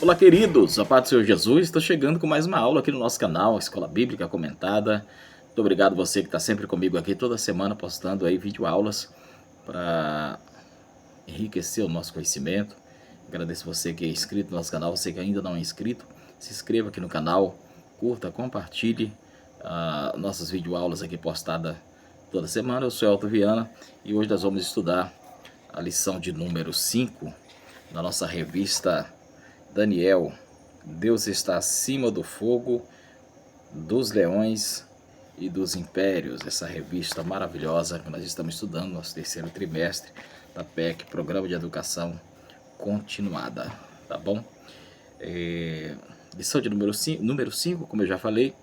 Olá, queridos, a paz do Senhor Jesus, estou chegando com mais uma aula aqui no nosso canal, Escola Bíblica Comentada. Muito obrigado você que está sempre comigo aqui toda semana postando aí videoaulas para enriquecer o nosso conhecimento. Agradeço você que é inscrito no nosso canal, você que ainda não é inscrito, se inscreva aqui no canal, curta, compartilhe nossas videoaulas aqui postadas toda semana. Eu sou Elton Viana e hoje nós vamos estudar a lição de número 5 da nossa revista Daniel. Deus está acima do fogo, dos leões e dos impérios. Essa revista maravilhosa que nós estamos estudando, nosso terceiro trimestre da PEC, Programa de Educação Continuada, tá bom? Lição de número 5, como eu já falei,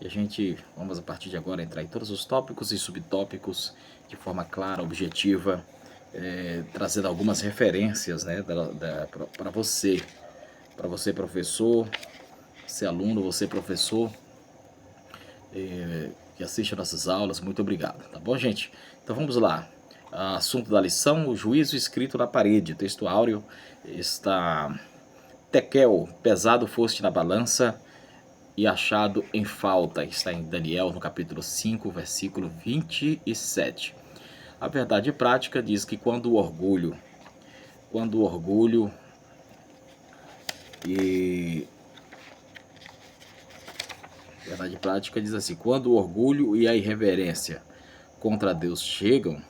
e a gente vamos a partir de agora entrar em todos os tópicos e subtópicos de forma clara, objetiva, trazendo algumas referências, né, para você professor, você aluno, você professor que assiste a nossas aulas, muito obrigado, tá bom, gente? Então vamos lá. Assunto da lição: o juízo escrito na parede. Texto áureo está: Tekel, pesado foste na balança e achado em falta. Está em Daniel, no capítulo 5, versículo 27. A verdade prática diz que quando o orgulho e verdade prática diz assim: quando o orgulho e a irreverência contra Deus chegam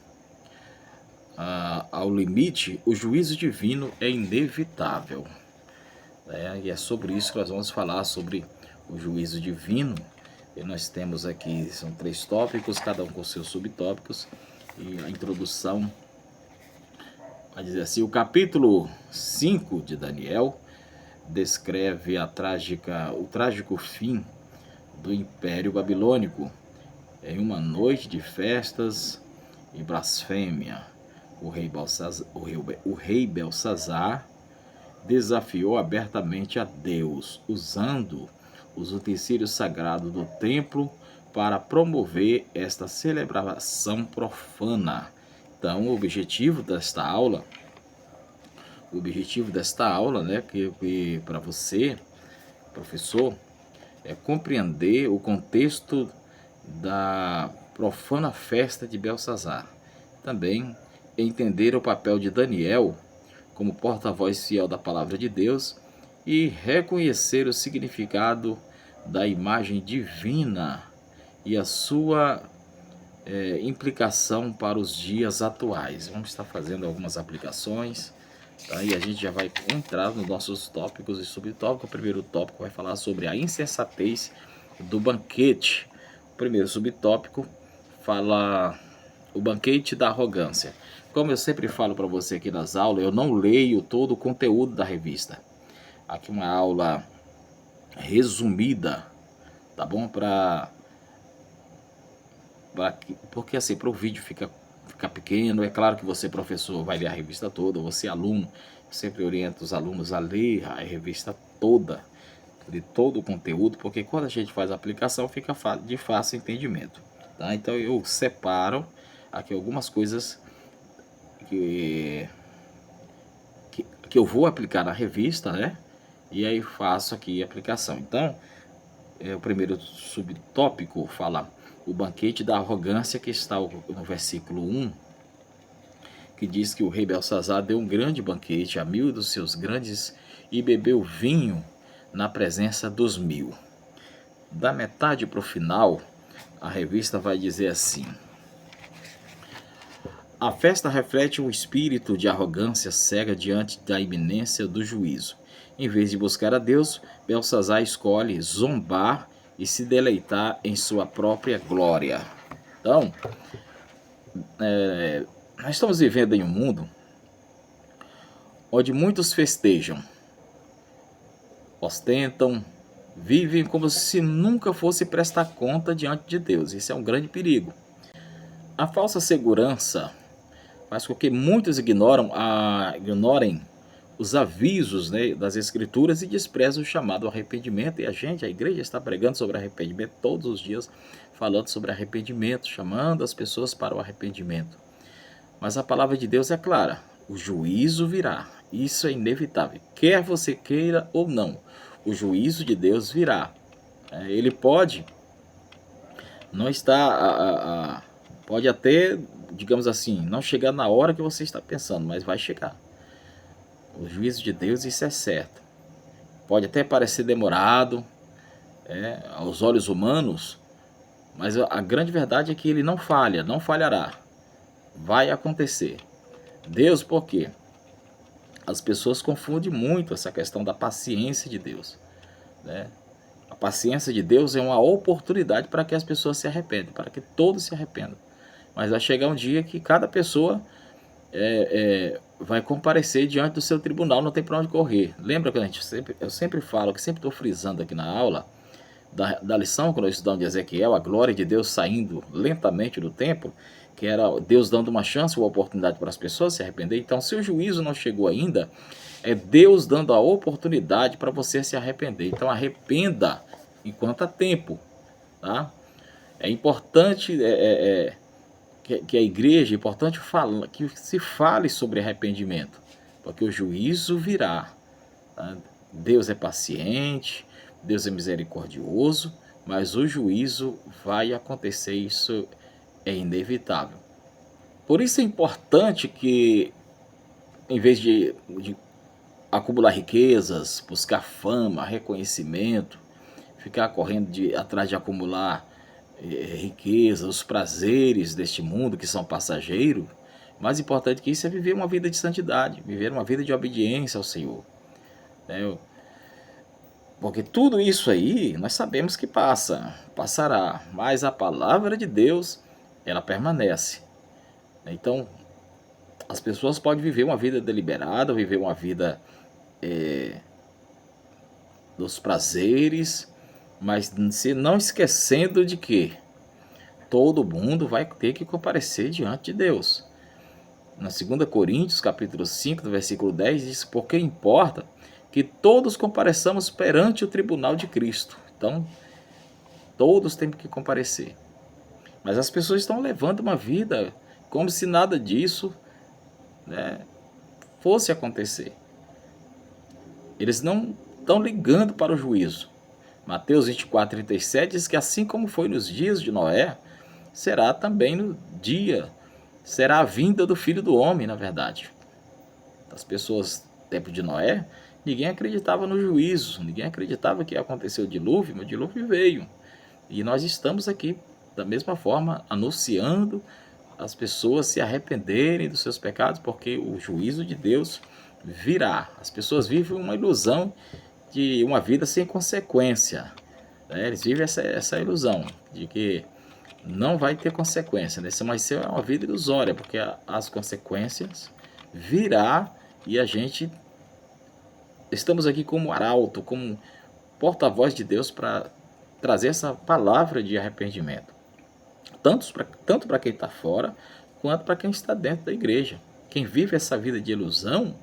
ao limite, o juízo divino é inevitável. E é sobre isso que nós vamos falar, sobre o juízo divino. E nós temos aqui, são 3 tópicos, cada um com seus subtópicos. E a introdução vai dizer assim: o capítulo 5 de Daniel descreve o trágico fim do Império Babilônico. Em uma noite de festas e blasfêmia, o rei Belsazar desafiou abertamente a Deus, usando os utensílios sagrados do templo para promover esta celebração profana. Então, o objetivo desta aula, né, que para você, professor, é compreender o contexto da profana festa de Belsazar. Também entender o papel de Daniel como porta-voz fiel da palavra de Deus e reconhecer o significado da imagem divina e a sua implicação para os dias atuais. Vamos estar fazendo algumas aplicações, tá? E a gente já vai entrar nos nossos tópicos e subtópicos. O primeiro tópico vai falar sobre a insensatez do banquete. O primeiro subtópico fala o banquete da arrogância. Como eu sempre falo para você aqui nas aulas, eu não leio todo o conteúdo da revista. Aqui uma aula resumida, tá bom? Porque assim, para o vídeo ficar pequeno. É claro que você, professor, vai ler a revista toda. Você, aluno, eu sempre oriento os alunos a ler a revista toda, de todo o conteúdo, porque quando a gente faz a aplicação fica de fácil entendimento, tá? Então eu separo aqui algumas coisas que eu vou aplicar na revista, né? E aí faço aqui a aplicação. Então, o primeiro subtópico fala o banquete da arrogância, que está no versículo 1, que diz que o rei Belsazar deu um grande banquete a 1000 dos seus grandes e bebeu vinho na presença dos 1000. Da metade para o final, a revista vai dizer assim: a festa reflete um espírito de arrogância cega diante da iminência do juízo. Em vez de buscar a Deus, Belsazar escolhe zombar e se deleitar em sua própria glória. Então, nós estamos vivendo em um mundo onde muitos festejam, ostentam, vivem como se nunca fosse prestar conta diante de Deus. Isso é um grande perigo. A falsa segurança faz com que muitos ignorem os avisos, né, das Escrituras e desprezam o chamado arrependimento. E a igreja está pregando sobre arrependimento todos os dias, falando sobre arrependimento, chamando as pessoas para o arrependimento. Mas a palavra de Deus é clara: o juízo virá. Isso é inevitável. Quer você queira ou não, o juízo de Deus virá. Ele pode não estar, pode até, digamos assim, não chegar na hora que você está pensando, mas vai chegar. O juízo de Deus, isso é certo. Pode até parecer demorado, aos olhos humanos, mas a grande verdade é que ele não falha, não falhará. Vai acontecer. Deus, por quê? As pessoas confundem muito essa questão da paciência de Deus, né? A paciência de Deus é uma oportunidade para que as pessoas se arrependam, para que todos se arrependam. Mas vai chegar um dia que cada pessoa vai comparecer diante do seu tribunal, não tem para onde correr. Lembra que eu sempre falo, que sempre estou frisando aqui na aula, da lição, quando nós estudamos de Ezequiel, a glória de Deus saindo lentamente do templo, que era Deus dando uma chance, uma oportunidade para as pessoas se arrepender. Então, se o juízo não chegou ainda, é Deus dando a oportunidade para você se arrepender. Então, arrependa enquanto há tempo, tá? É importante que a igreja, é importante que se fale sobre arrependimento, porque o juízo virá, tá? Deus é paciente, Deus é misericordioso, mas o juízo vai acontecer, isso é inevitável. Por isso é importante que, em vez de acumular riquezas, buscar fama, reconhecimento, ficar correndo atrás de acumular riqueza, os prazeres deste mundo que são passageiros, mais importante que isso é viver uma vida de santidade, viver uma vida de obediência ao Senhor, né? Porque tudo isso aí nós sabemos que passará, mas a palavra de Deus, ela permanece. Então, as pessoas podem viver uma vida deliberada, viver uma vida dos prazeres, mas se não esquecendo de que todo mundo vai ter que comparecer diante de Deus. Na 2 Coríntios, capítulo 5, do versículo 10, diz: porque importa que todos compareçamos perante o tribunal de Cristo. Então, todos têm que comparecer. Mas as pessoas estão levando uma vida como se nada disso, né, fosse acontecer. Eles não estão ligando para o juízo. Mateus 24:37 diz que assim como foi nos dias de Noé, será também no dia, será a vinda do Filho do Homem, na verdade. As pessoas, no tempo de Noé, ninguém acreditava no juízo, ninguém acreditava que ia acontecer o dilúvio, mas o dilúvio veio. E nós estamos aqui, da mesma forma, anunciando as pessoas se arrependerem dos seus pecados, porque o juízo de Deus virá. As pessoas vivem uma ilusão de uma vida sem consequência, né? Eles vivem essa ilusão de que não vai ter consequência, né? Mas é uma vida ilusória, porque as consequências virá e a gente estamos aqui como arauto, como porta-voz de Deus para trazer essa palavra de arrependimento, tanto para quem está fora, quanto para quem está dentro da igreja. Quem vive essa vida de ilusão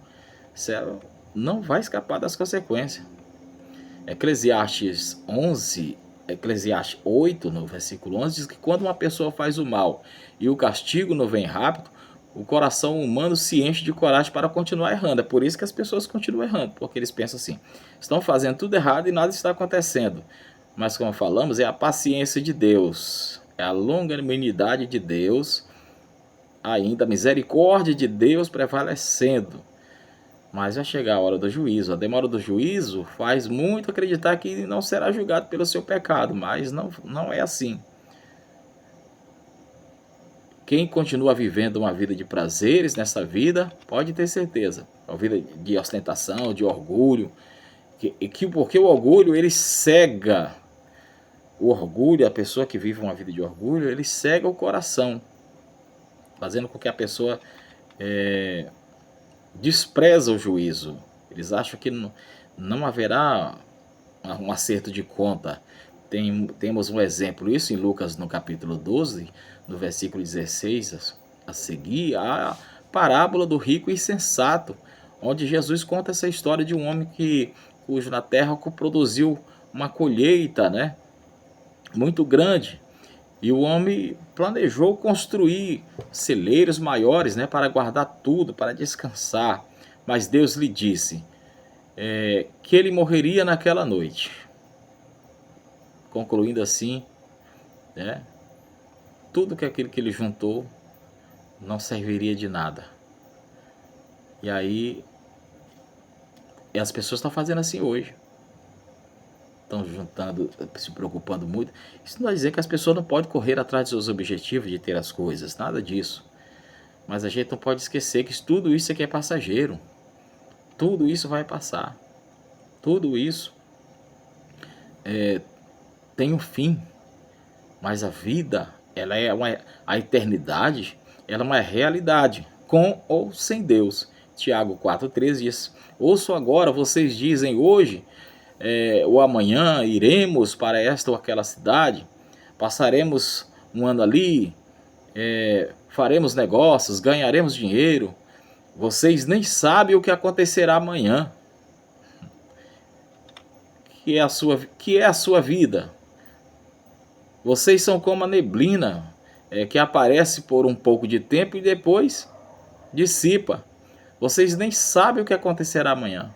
não vai escapar das consequências. Eclesiastes 8, no versículo 11, diz que quando uma pessoa faz o mal e o castigo não vem rápido, o coração humano se enche de coragem para continuar errando. É por isso que as pessoas continuam errando, porque eles pensam assim: estão fazendo tudo errado e nada está acontecendo. Mas como falamos, é a paciência de Deus, é a longanimidade de Deus, ainda a misericórdia de Deus prevalecendo. Mas vai chegar a hora do juízo. A demora do juízo faz muito acreditar que não será julgado pelo seu pecado, mas não é assim. Quem continua vivendo uma vida de prazeres nessa vida, pode ter certeza, uma vida de ostentação, de orgulho, porque o orgulho, ele cega. O orgulho, a pessoa que vive uma vida de orgulho, ele cega o coração, fazendo com que a pessoa despreza o juízo. Eles acham que não haverá um acerto de conta. Temos um exemplo, isso em Lucas no capítulo 12, no versículo 16 a seguir, a parábola do rico insensato, onde Jesus conta essa história de um homem cujo na terra produziu uma colheita, né, muito grande. E o homem planejou construir celeiros maiores, né, para guardar tudo, para descansar. mas Deus lhe disse que ele morreria naquela noite. Concluindo assim, né, tudo que aquilo que ele juntou não serviria de nada. E aí, as pessoas estão fazendo assim hoje. Estão juntando, se preocupando muito. Isso não vai dizer que as pessoas não podem correr atrás dos seus objetivos de ter as coisas, nada disso. Mas a gente não pode esquecer que tudo isso aqui é passageiro. Tudo isso vai passar. Tudo isso tem um fim. Mas a vida, ela é a eternidade, ela é uma realidade, com ou sem Deus. Tiago 4,13 diz: ouço agora, vocês dizem hoje ou amanhã iremos para esta ou aquela cidade, passaremos um ano ali, faremos negócios, ganharemos dinheiro. Vocês nem sabem o que acontecerá amanhã. Que é a sua vida. Vocês são como a neblina que aparece por um pouco de tempo e depois dissipa. Vocês nem sabem o que acontecerá amanhã.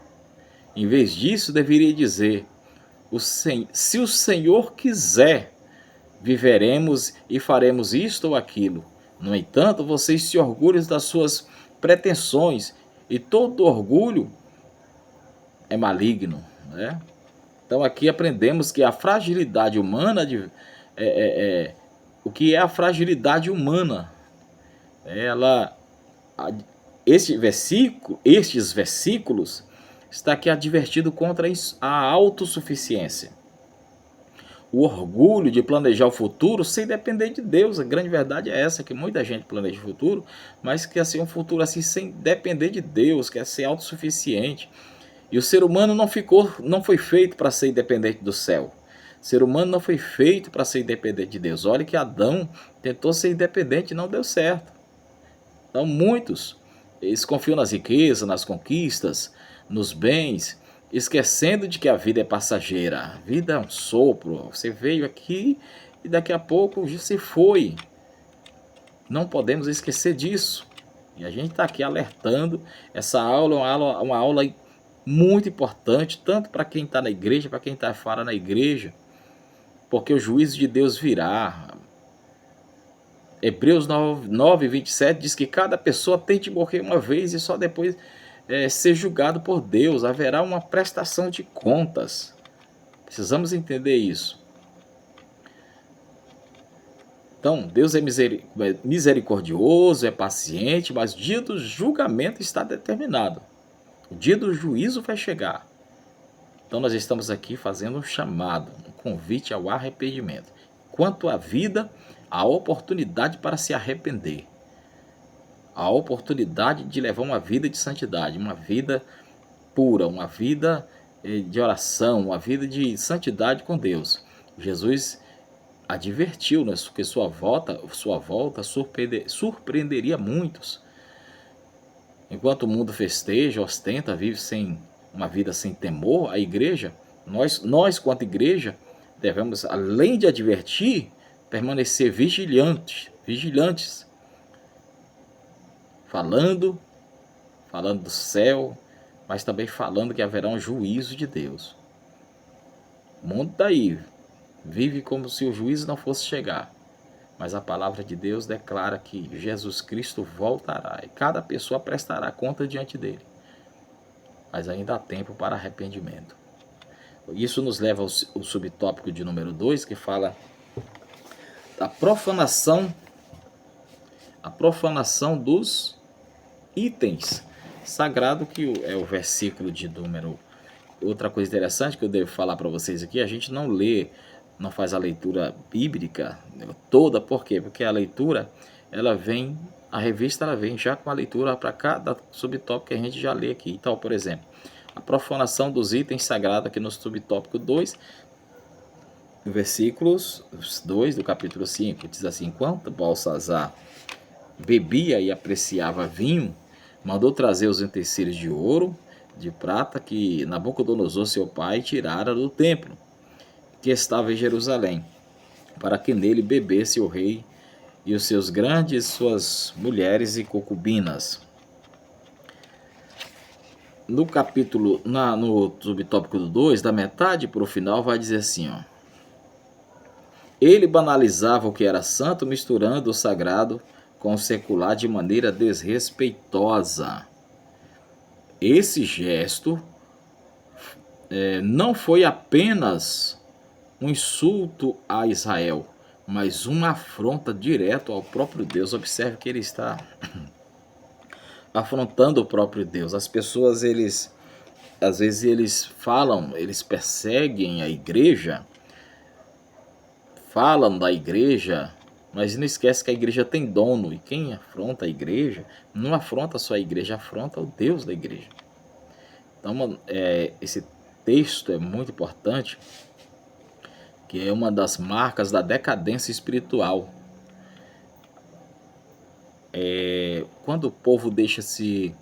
Em vez disso, deveria dizer: se o Senhor quiser, viveremos e faremos isto ou aquilo. No entanto, vocês se orgulham das suas pretensões, e todo orgulho é maligno, né? Então aqui aprendemos que a fragilidade humana, o que é a fragilidade humana? Estes versículos está aqui advertido contra a autossuficiência. O orgulho de planejar o futuro sem depender de Deus. A grande verdade é essa, que muita gente planeja o futuro, mas quer ser um futuro assim sem depender de Deus, quer ser autossuficiente. E o ser humano não foi feito para ser independente do céu. O ser humano não foi feito para ser independente de Deus. Olha que Adão tentou ser independente e não deu certo. Então muitos, eles confiam nas riquezas, nas conquistas, nos bens, esquecendo de que a vida é passageira. A vida é um sopro. Você veio aqui e daqui a pouco já se foi. Não podemos esquecer disso. E a gente está aqui alertando. Essa aula é uma aula muito importante, tanto para quem está na igreja, para quem está fora na igreja, porque o juízo de Deus virá. Hebreus 9:27 diz que cada pessoa tem de morrer uma vez e só depois ser julgado por Deus. Haverá uma prestação de contas. Precisamos entender isso. Então, Deus é misericordioso, é paciente, mas o dia do julgamento está determinado. O dia do juízo vai chegar. Então nós estamos aqui fazendo um chamado, um convite ao arrependimento. Quanto à vida, a oportunidade para se arrepender. A oportunidade de levar uma vida de santidade, uma vida pura, uma vida de oração, uma vida de santidade com Deus. Jesus advertiu-nos que sua volta surpreenderia muitos. Enquanto o mundo festeja, ostenta, vive uma vida sem temor, a igreja, nós quanto igreja, devemos, além de advertir, permanecer vigilantes, falando do céu, mas também falando que haverá um juízo de Deus. O mundo está aí, vive como se o juízo não fosse chegar. Mas a palavra de Deus declara que Jesus Cristo voltará e cada pessoa prestará conta diante dele. Mas ainda há tempo para arrependimento. Isso nos leva ao subtópico de número 2, que fala da profanação dos itens sagrados, que é o versículo de número. Outra coisa interessante que eu devo falar para vocês aqui, a gente não faz a leitura bíblica toda. Por quê? Porque a leitura, a revista ela vem já com a leitura para cada subtópico que a gente já lê aqui. Então, por exemplo, a profanação dos itens sagrados aqui no subtópico 2, versículos 2 do capítulo 5, diz assim: enquanto Balsazar bebia e apreciava vinho, mandou trazer os utensílios de ouro, de prata, que Nabucodonosor, seu pai, tirara do templo, que estava em Jerusalém, para que nele bebesse o rei e os seus grandes, suas mulheres e concubinas. no capítulo, no subtópico do 2, da metade para o final, vai dizer assim, ó. Ele banalizava o que era santo, misturando o sagrado com o secular de maneira desrespeitosa. Esse gesto não foi apenas um insulto a Israel, mas uma afronta direta ao próprio Deus. Observe que ele está afrontando o próprio Deus. As pessoas, às vezes eles falam, eles perseguem a igreja, falam da igreja, mas não esquece que a igreja tem dono, e quem afronta a igreja, não afronta só a igreja, afronta o Deus da igreja. Então, esse texto é muito importante, que é uma das marcas da decadência espiritual. Quando o povo deixa-se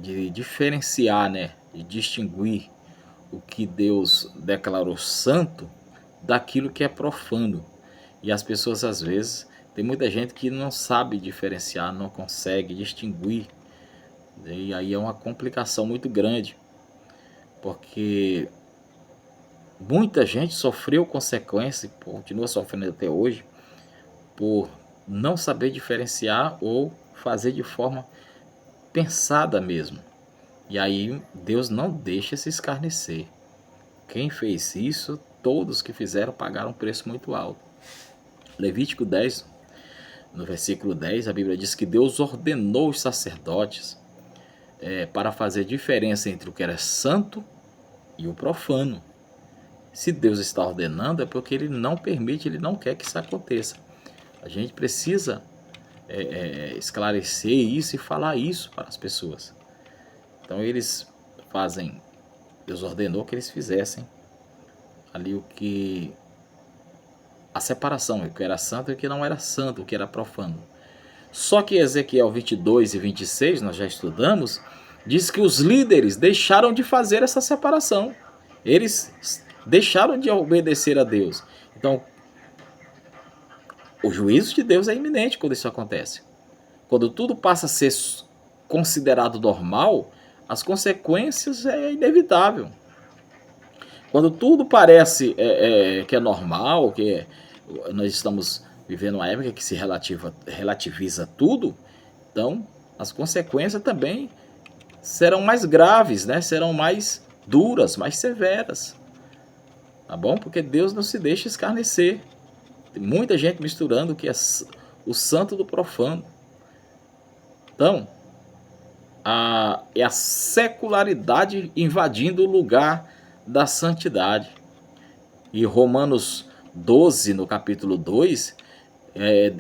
de diferenciar, né, de distinguir o que Deus declarou santo daquilo que é profano. E as pessoas, às vezes, tem muita gente que não sabe diferenciar, não consegue distinguir. E aí é uma complicação muito grande, porque muita gente sofreu consequência, continua sofrendo até hoje, por não saber diferenciar ou fazer de forma pensada mesmo. E aí Deus não deixa se escarnecer. Quem fez isso, todos que fizeram pagaram um preço muito alto. Levítico 10, no versículo 10, a Bíblia diz que Deus ordenou os sacerdotes para fazer diferença entre o que era santo e o profano. Se Deus está ordenando, é porque Ele não permite, Ele não quer que isso aconteça. A gente precisa esclarecer isso e falar isso para as pessoas. Então eles fazem, Deus ordenou que eles fizessem ali o que, a separação, o que era santo e o que não era santo, o que era profano. Só que Ezequiel 22 e 26, nós já estudamos, diz que os líderes deixaram de fazer essa separação. Eles deixaram de obedecer a Deus. Então, o juízo de Deus é iminente quando isso acontece. Quando tudo passa a ser considerado normal, as consequências é inevitável. Quando tudo parece que é normal, nós estamos vivendo uma época que se relativiza tudo, então as consequências também serão mais graves, né? Serão mais duras, mais severas. Tá bom? Porque Deus não se deixa escarnecer. Tem muita gente misturando o que é o santo do profano. Então, é a secularidade invadindo o lugar da santidade. E Romanos 12, no capítulo 2,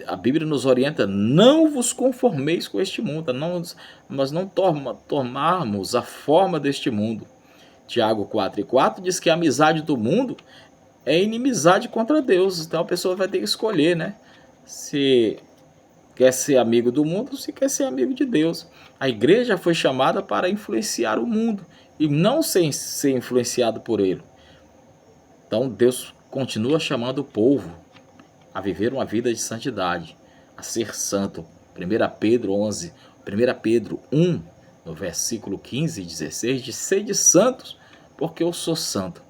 a Bíblia nos orienta: não vos conformeis com este mundo, nós não tomarmos a forma deste mundo. Tiago 4:4 diz que a amizade do mundo é inimizade contra Deus. Então a pessoa vai ter que escolher, né? Se quer ser amigo do mundo ou se quer ser amigo de Deus. A igreja foi chamada para influenciar o mundo e não ser influenciado por ele. Então Deus continua chamando o povo a viver uma vida de santidade, a ser santo. 1 Pedro 11, 1 Pedro 1, no versículo 15 e 16, diz: sede santos, porque eu sou santo.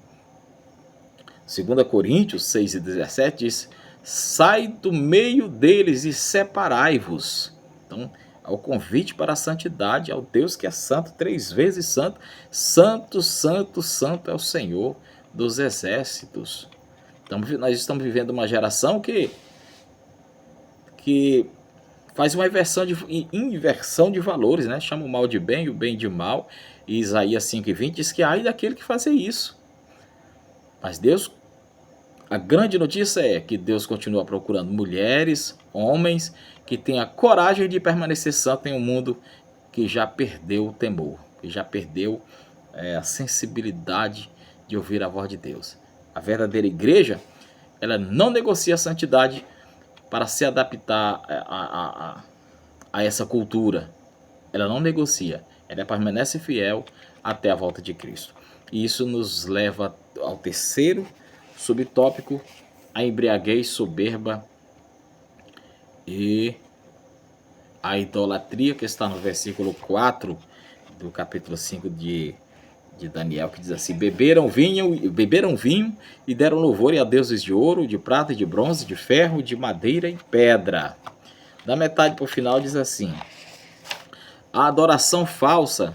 2 Coríntios 6 e 17 diz: sai do meio deles e separai-vos. Então, ao convite para a santidade, ao Deus que é santo, 3 vezes santo. Santo, santo, santo é o Senhor dos exércitos. Então, nós estamos vivendo uma geração que faz uma inversão de valores, né? Chama o mal de bem e o bem de mal. E Isaías 5:20 diz que ai daquele que fazer isso. Mas Deus, a grande notícia é que Deus continua procurando mulheres, homens, que tenham a coragem de permanecer santo em um mundo que já perdeu o temor, que já perdeu a sensibilidade de ouvir a voz de Deus. A verdadeira igreja, ela não negocia a santidade para se adaptar a essa cultura. Ela não negocia, ela permanece fiel até a volta de Cristo. E isso nos leva ao terceiro subtópico: a embriaguez soberba e a idolatria, que está no versículo 4 do capítulo 5 de Daniel, que diz assim: beberam vinho e deram louvor a deuses de ouro, de prata e de bronze, de ferro, de madeira e pedra. Da metade para o final diz assim: a adoração falsa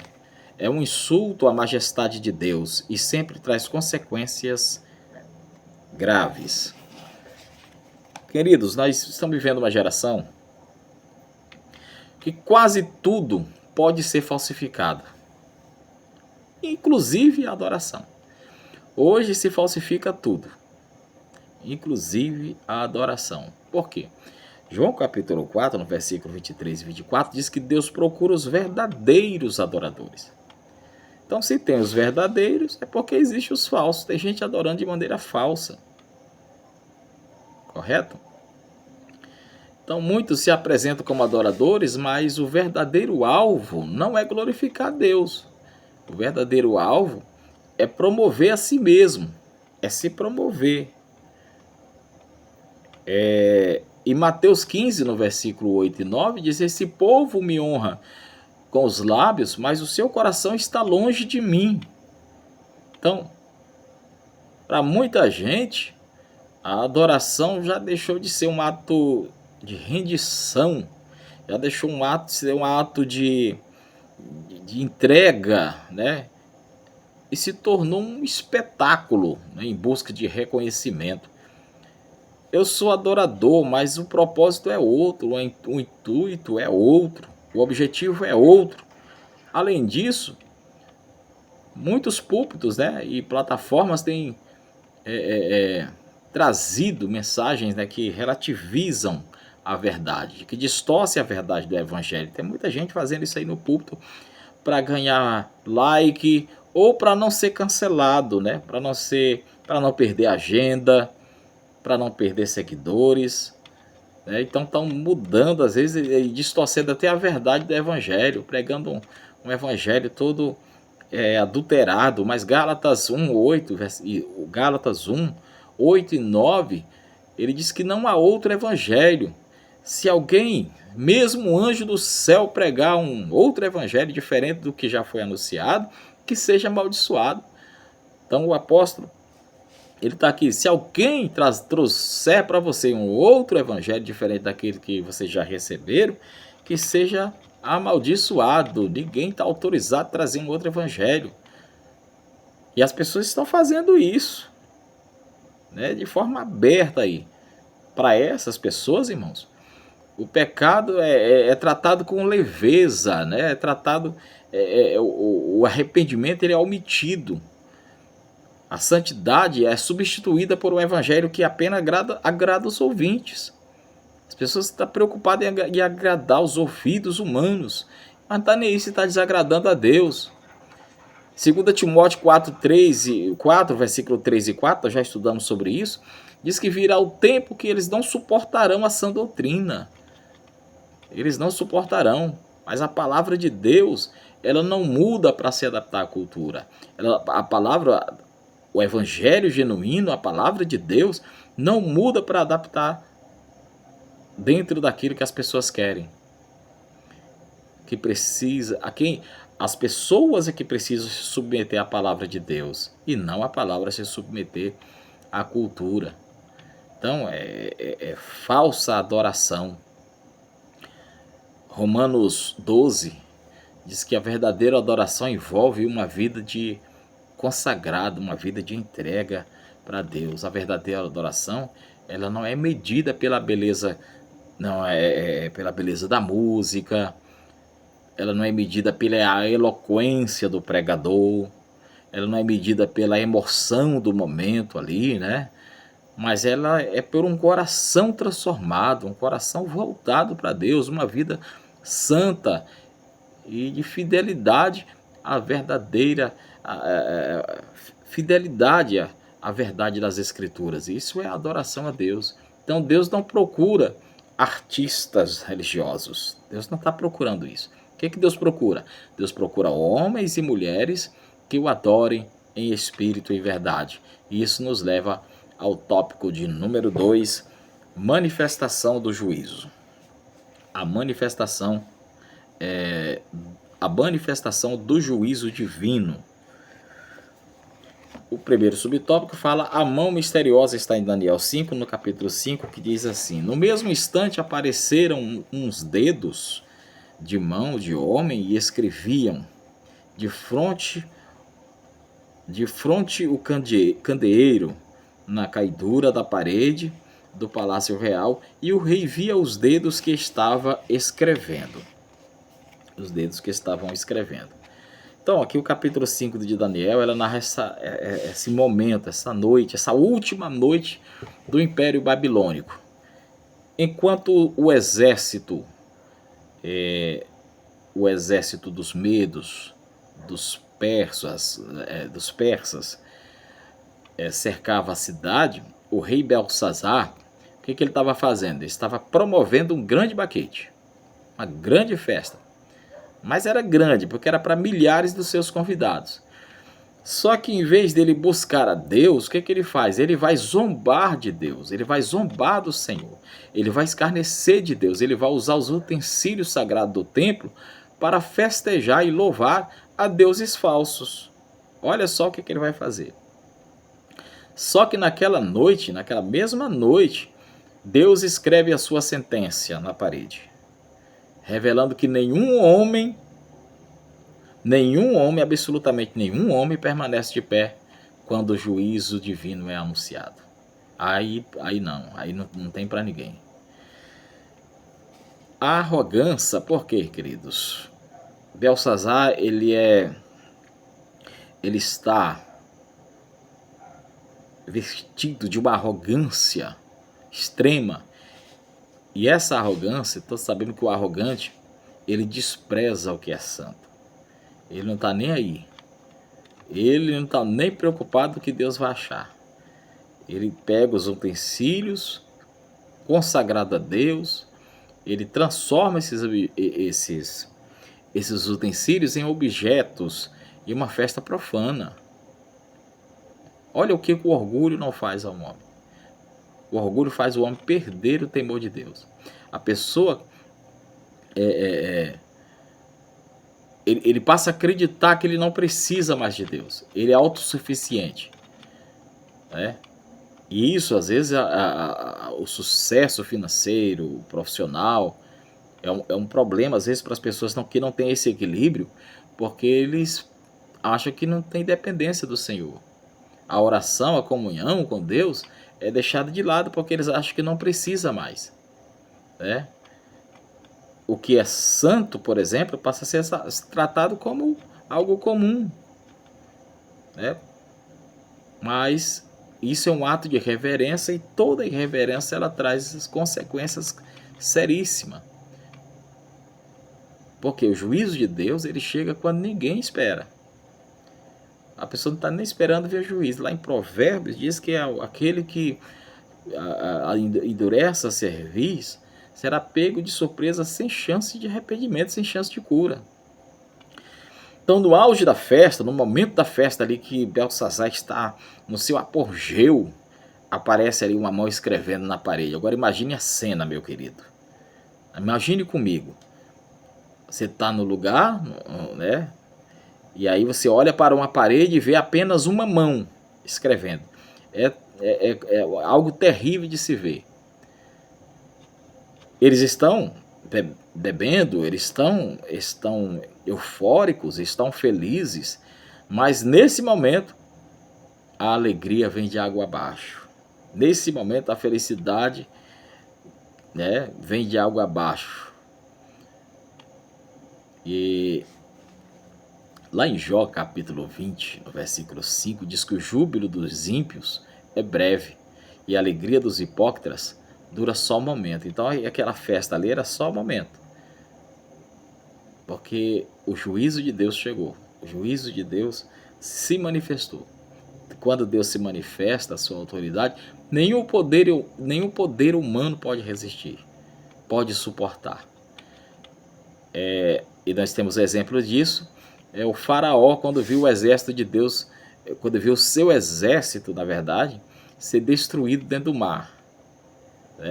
é um insulto à majestade de Deus e sempre traz consequências graves. Queridos, nós estamos vivendo uma geração que quase tudo pode ser falsificado, inclusive a adoração. Hoje se falsifica tudo, inclusive a adoração. Por quê? João capítulo 4, no versículo 23 e 24, diz que Deus procura os verdadeiros adoradores. Então, se tem os verdadeiros, é porque existem os falsos. Tem gente adorando de maneira falsa. Correto? Então, muitos se apresentam como adoradores, mas o verdadeiro alvo não é glorificar Deus. O verdadeiro alvo é promover a si mesmo, é se promover. Em Mateus 15, no versículo 8 e 9, diz: esse povo me honra com os lábios, mas o seu coração está longe de mim. Então, para muita gente, a adoração já deixou de ser um ato de rendição, já deixou de ser um ato de entrega, né? E se tornou um espetáculo, né, em busca de reconhecimento. Eu sou adorador, mas o propósito é outro, o intuito é outro, o objetivo é outro. Além disso, muitos púlpitos, né, e plataformas têm trazido mensagens, né, que relativizam a verdade, que distorcem a verdade do evangelho. Tem muita gente fazendo isso aí no púlpito para ganhar like ou para não ser cancelado, né, para não perder agenda, para não perder seguidores, né? Então estão mudando, às vezes, e distorcendo até a verdade do evangelho, pregando um evangelho todo adulterado. Mas Gálatas 1, 8 e 9, ele diz que não há outro evangelho. Se alguém, mesmo um anjo do céu, pregar um outro evangelho diferente do que já foi anunciado, que seja amaldiçoado. Então o apóstolo, ele está aqui: se alguém trouxer para você um outro evangelho diferente daquele que vocês já receberam, que seja amaldiçoado. Ninguém está autorizado a trazer um outro evangelho. E as pessoas estão fazendo isso, né, de forma aberta aí. Para essas pessoas, irmãos, o pecado é tratado com leveza, né? O arrependimento ele é omitido. A santidade é substituída por um evangelho que apenas agrada os ouvintes. As pessoas estão preocupadas em agradar os ouvidos humanos, mas não está nem aí se está desagradando a Deus. 2 Timóteo 4, versículo 3 e 4, nós já estudamos sobre isso, diz que virá o tempo que eles não suportarão a sã doutrina. Eles não suportarão, mas a palavra de Deus, ela não muda para se adaptar à cultura. O evangelho genuíno, a palavra de Deus, não muda para adaptar dentro daquilo que as pessoas querem. As pessoas é que precisam se submeter à palavra de Deus e não a palavra se submeter à cultura. Então é falsa adoração. Romanos 12 diz que a verdadeira adoração envolve uma vida de consagrado, uma vida de entrega para Deus. A verdadeira adoração, ela não é medida pela beleza, pela beleza da música, ela não é medida pela eloquência do pregador, ela não é medida pela emoção do momento ali, né? Mas ela é por um coração transformado, um coração voltado para Deus, uma vida santa e de fidelidade à verdadeira fidelidade à verdade das Escrituras. Isso é adoração a Deus. Então Deus não procura artistas religiosos. Deus não está procurando isso. O que Deus procura? Deus procura homens e mulheres que o adorem em espírito e verdade. E isso nos leva ao tópico de número 2, manifestação do juízo. A manifestação a manifestação do juízo divino. O primeiro subtópico fala: a mão misteriosa, está em Daniel 5, no capítulo 5, que diz assim: no mesmo instante apareceram uns dedos de mão de homem e escreviam de fronte o candeeiro na caidura da parede do palácio real, e o rei via os dedos que estava escrevendo. Os dedos que estavam escrevendo. Então, aqui o capítulo 5 de Daniel, ela narra esse momento, essa noite, essa última noite do Império Babilônico. Enquanto o exército dos medos, dos persas, cercava a cidade, o rei Belsazar, o que ele estava fazendo? Ele estava promovendo um grande banquete, uma grande festa. Mas era grande, porque era para milhares dos seus convidados. Só que em vez dele buscar a Deus, o que ele faz? Ele vai zombar de Deus, ele vai zombar do Senhor, ele vai escarnecer de Deus, ele vai usar os utensílios sagrados do templo para festejar e louvar a deuses falsos. Olha só o que ele vai fazer. Só que naquela noite, naquela mesma noite, Deus escreve a sua sentença na parede, revelando que nenhum homem, absolutamente nenhum homem permanece de pé quando o juízo divino é anunciado. Aí não tem para ninguém. A arrogância, por quê, queridos? Belsazar, ele está vestido de uma arrogância extrema. E essa arrogância, estou sabendo que o arrogante, ele despreza o que é santo. Ele não está nem aí. Ele não está nem preocupado com o que Deus vai achar. Ele pega os utensílios consagrados a Deus, ele transforma esses utensílios em objetos e uma festa profana. Olha o que o orgulho não faz ao homem. O orgulho faz o homem perder o temor de Deus. A pessoa ele passa a acreditar que ele não precisa mais de Deus. Ele é autossuficiente. Né? E isso, às vezes, o sucesso financeiro, profissional, é um problema, às vezes, para as pessoas que não têm esse equilíbrio, porque eles acham que não tem dependência do Senhor. A oração, a comunhão com Deus é deixada de lado porque eles acham que não precisa mais. Né? O que é santo, por exemplo, passa a ser tratado como algo comum. Né? Mas isso é um ato de reverência, e toda irreverência ela traz consequências seríssimas. Porque o juízo de Deus, ele chega quando ninguém espera. A pessoa não está nem esperando ver o juízo. Lá em Provérbios diz que aquele que endurece a cerviz será pego de surpresa, sem chance de arrependimento, sem chance de cura. Então, no auge da festa, no momento da festa ali que Belsazar está no seu apogeu, aparece ali uma mão escrevendo na parede. Agora imagine a cena, meu querido. Imagine comigo. Você está no lugar, né? E aí você olha para uma parede e vê apenas uma mão escrevendo. É algo terrível de se ver. Eles estão bebendo, eles estão eufóricos, estão felizes, mas nesse momento a alegria vem de água abaixo. Nesse momento a felicidade, né, vem de água abaixo. E lá em Jó, capítulo 20, no versículo 5, diz que o júbilo dos ímpios é breve e a alegria dos hipócritas dura só um momento. Então aquela festa ali era só um momento. Porque o juízo de Deus chegou. O juízo de Deus se manifestou. Quando Deus se manifesta, a sua autoridade, nenhum poder humano pode resistir, pode suportar. E nós temos exemplos disso. O faraó, quando viu o exército de Deus, quando viu o seu exército, na verdade, ser destruído dentro do mar.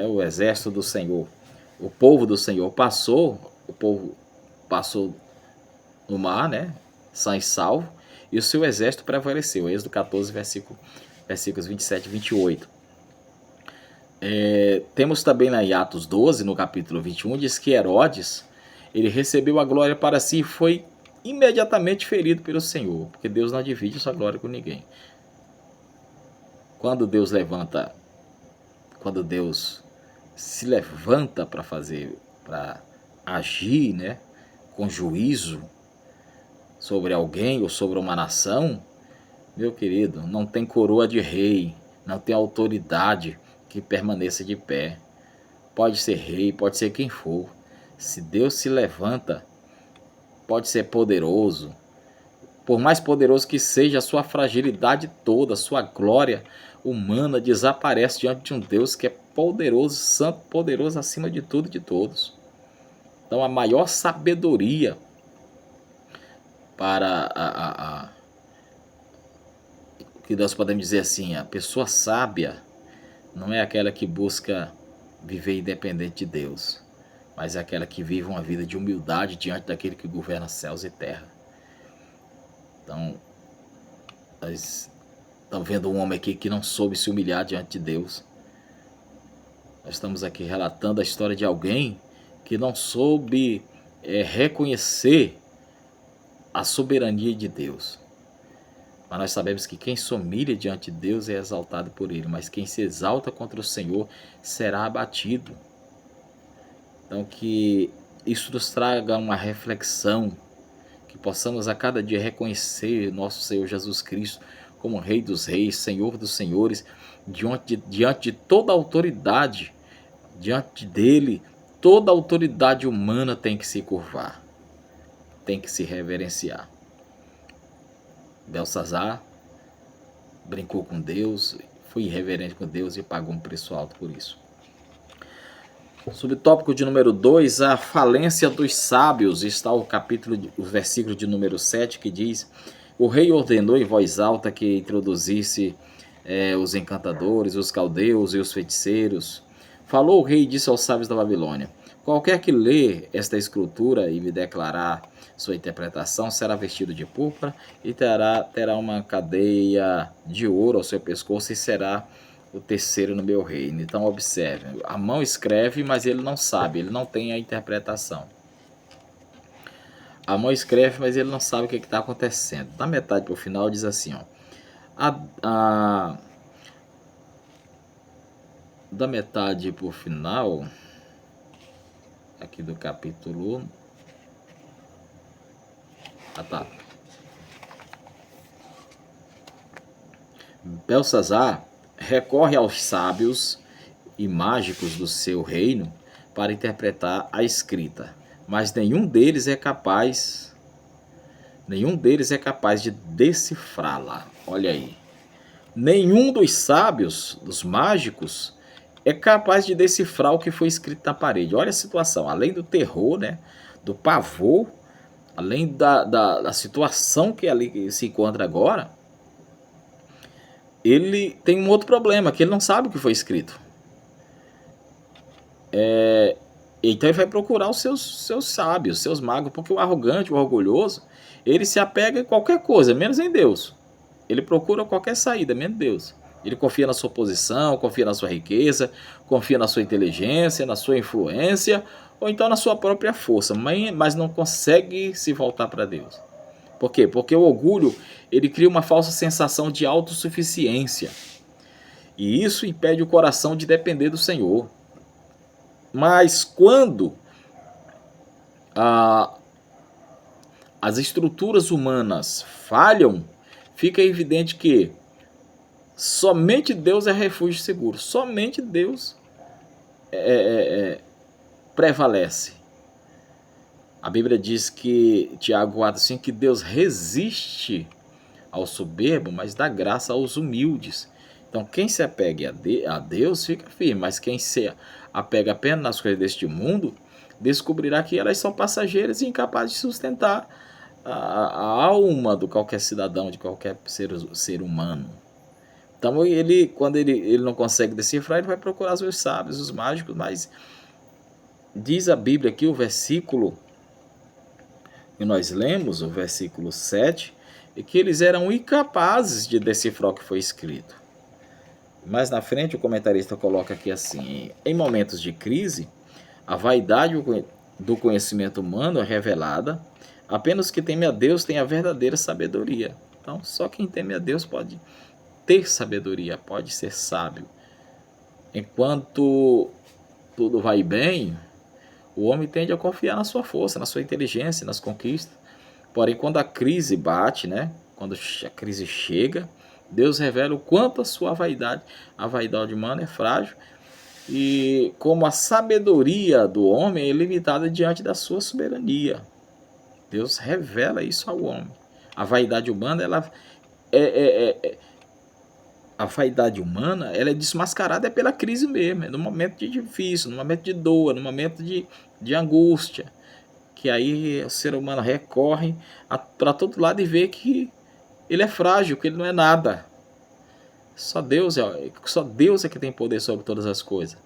O exército do Senhor, o povo do Senhor passou no mar, né? São e salvo, e o seu exército prevaleceu. Êxodo 14, versículos 27 e 28. Temos também lá em Atos 12, no capítulo 21, diz que Herodes, ele recebeu a glória para si e foi imediatamente ferido pelo Senhor, porque Deus não divide sua glória com ninguém. Quando Deus se levanta para agir, né, com juízo sobre alguém ou sobre uma nação, meu querido, não tem coroa de rei, não tem autoridade que permaneça de pé. Pode ser rei, pode ser quem for. Se Deus se levanta, pode ser poderoso. Por mais poderoso que seja, a sua fragilidade toda, a sua glória humana desaparece diante de um Deus que é poderoso, santo, poderoso acima de tudo e de todos. Então a maior sabedoria para que nós podemos dizer assim, a pessoa sábia não é aquela que busca viver independente de Deus, mas é aquela que vive uma vida de humildade diante daquele que governa céus e terra. Então, nós estamos vendo um homem aqui que não soube se humilhar diante de Deus. Nós estamos aqui relatando a história de alguém que não soube reconhecer a soberania de Deus. Mas nós sabemos que quem se humilha diante de Deus é exaltado por Ele, mas quem se exalta contra o Senhor será abatido. Então que isso nos traga uma reflexão, que possamos a cada dia reconhecer nosso Senhor Jesus Cristo como Rei dos Reis, Senhor dos Senhores, diante de toda a autoridade, diante dele, toda a autoridade humana tem que se curvar, tem que se reverenciar. Belsazar brincou com Deus, foi irreverente com Deus e pagou um preço alto por isso. Subtópico de número 2, a falência dos sábios, está o versículo de número 7, que diz: o rei ordenou em voz alta que introduzisse os encantadores, os caldeus e os feiticeiros. Falou o rei e disse aos sábios da Babilônia: qualquer que lê esta escritura e me declarar sua interpretação será vestido de púrpura e terá uma cadeia de ouro ao seu pescoço e será o terceiro no meu reino. Então observe, a mão escreve, mas ele não sabe, ele não tem a interpretação. A mão escreve, mas ele não sabe o que está acontecendo. Da metade para o final diz assim, ó, da metade para o final aqui do capítulo Belsazar recorre aos sábios e mágicos do seu reino para interpretar a escrita, mas nenhum deles é capaz de decifrá-la. Olha aí. Nenhum dos sábios, dos mágicos, é capaz de decifrar o que foi escrito na parede. Olha a situação, além do terror, né, do pavor, além da situação que ali se encontra agora, ele tem um outro problema, que ele não sabe o que foi escrito. Então ele vai procurar os seus sábios, seus magos, porque o arrogante, o orgulhoso, ele se apega em qualquer coisa, menos em Deus. Ele procura qualquer saída, menos Deus. Ele confia na sua posição, confia na sua riqueza, confia na sua inteligência, na sua influência, ou então na sua própria força, mas não consegue se voltar para Deus. Por quê? Porque o orgulho, ele cria uma falsa sensação de autossuficiência. E isso impede o coração de depender do Senhor. Mas quando as estruturas humanas falham, fica evidente que somente Deus é refúgio seguro. Somente Deus prevalece. A Bíblia diz que, Tiago 4,5, que Deus resiste ao soberbo, mas dá graça aos humildes. Então, quem se apega a Deus fica firme, mas quem se apega apenas nas coisas deste mundo, descobrirá que elas são passageiras e incapazes de sustentar a alma de qualquer cidadão, de qualquer ser humano. Então, quando ele não consegue decifrar, ele vai procurar os sábios, os mágicos, mas diz a Bíblia aqui, o versículo E nós lemos o versículo 7, e que eles eram incapazes de decifrar o que foi escrito. Mais na frente o comentarista coloca aqui assim: em momentos de crise, a vaidade do conhecimento humano é revelada, apenas que teme a Deus tem a verdadeira sabedoria. Então, só quem teme a Deus pode ter sabedoria, pode ser sábio. Enquanto tudo vai bem, o homem tende a confiar na sua força, na sua inteligência, nas conquistas. Porém, quando a crise bate, né? Quando a crise chega, Deus revela o quanto a vaidade humana é frágil e como a sabedoria do homem é limitada diante da sua soberania. Deus revela isso ao homem. A vaidade humana, a vaidade humana, ela é desmascarada pela crise mesmo, no momento de difícil, no momento de dor, no momento de angústia, que aí o ser humano recorre para todo lado e vê que ele é frágil, que ele não é nada. Só Deus é que tem poder sobre todas as coisas.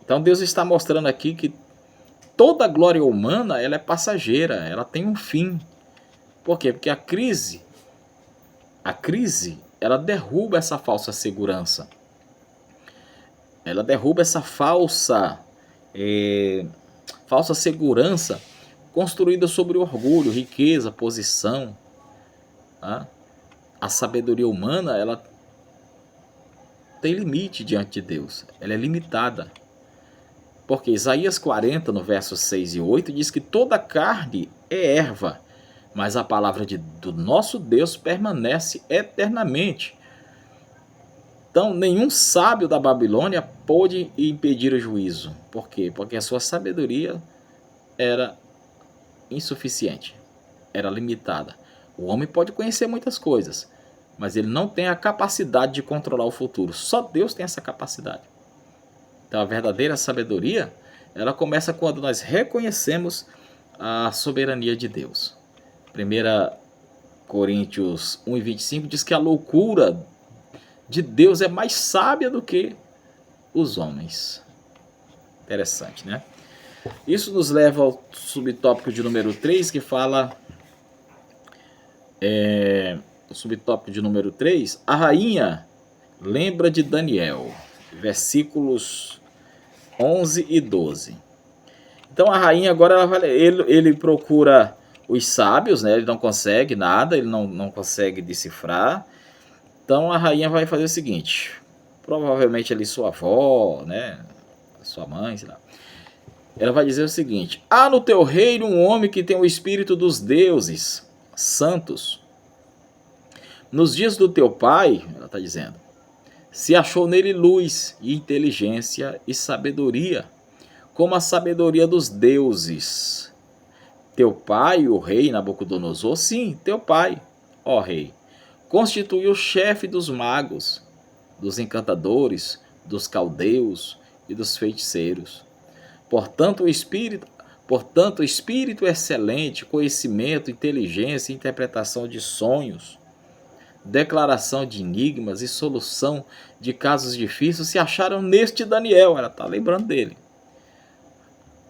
Então Deus está mostrando aqui que toda a glória humana, ela é passageira, ela tem um fim. Por quê? Porque a crise, ela derruba essa falsa segurança. Ela derruba essa falsa segurança construída sobre orgulho, riqueza, posição. Tá? A sabedoria humana, ela tem limite diante de Deus. Ela é limitada. Porque Isaías 40, no versos 6 e 8, diz que toda carne é erva, mas a palavra do nosso Deus permanece eternamente. Então, nenhum sábio da Babilônia pôde impedir o juízo. Por quê? Porque a sua sabedoria era insuficiente, era limitada. O homem pode conhecer muitas coisas, mas ele não tem a capacidade de controlar o futuro. Só Deus tem essa capacidade. Então, a verdadeira sabedoria, ela começa quando nós reconhecemos a soberania de Deus. 1 Coríntios 1:25 diz que a loucura de Deus é mais sábia do que os homens. Interessante, né? Isso nos leva ao subtópico de número 3, que fala... o subtópico de número 3, a rainha lembra de Daniel, versículos 11 e 12. Então a rainha agora, ele procura os sábios, né? Ele não consegue nada, ele não consegue decifrar. Então a rainha vai fazer o seguinte, provavelmente ali sua avó, né? Sua mãe, sei lá. Ela vai dizer o seguinte: há no teu reino um homem que tem o espírito dos deuses santos. Nos dias do teu pai, ela está dizendo, se achou nele luz e inteligência e sabedoria, como a sabedoria dos deuses. Teu pai, o rei Nabucodonosor, sim, teu pai, ó rei, constituiu o chefe dos magos, dos encantadores, dos caldeus e dos feiticeiros. Portanto, espírito excelente, conhecimento, inteligência, interpretação de sonhos, declaração de enigmas e solução de casos difíceis se acharam neste Daniel. Ela está lembrando dele.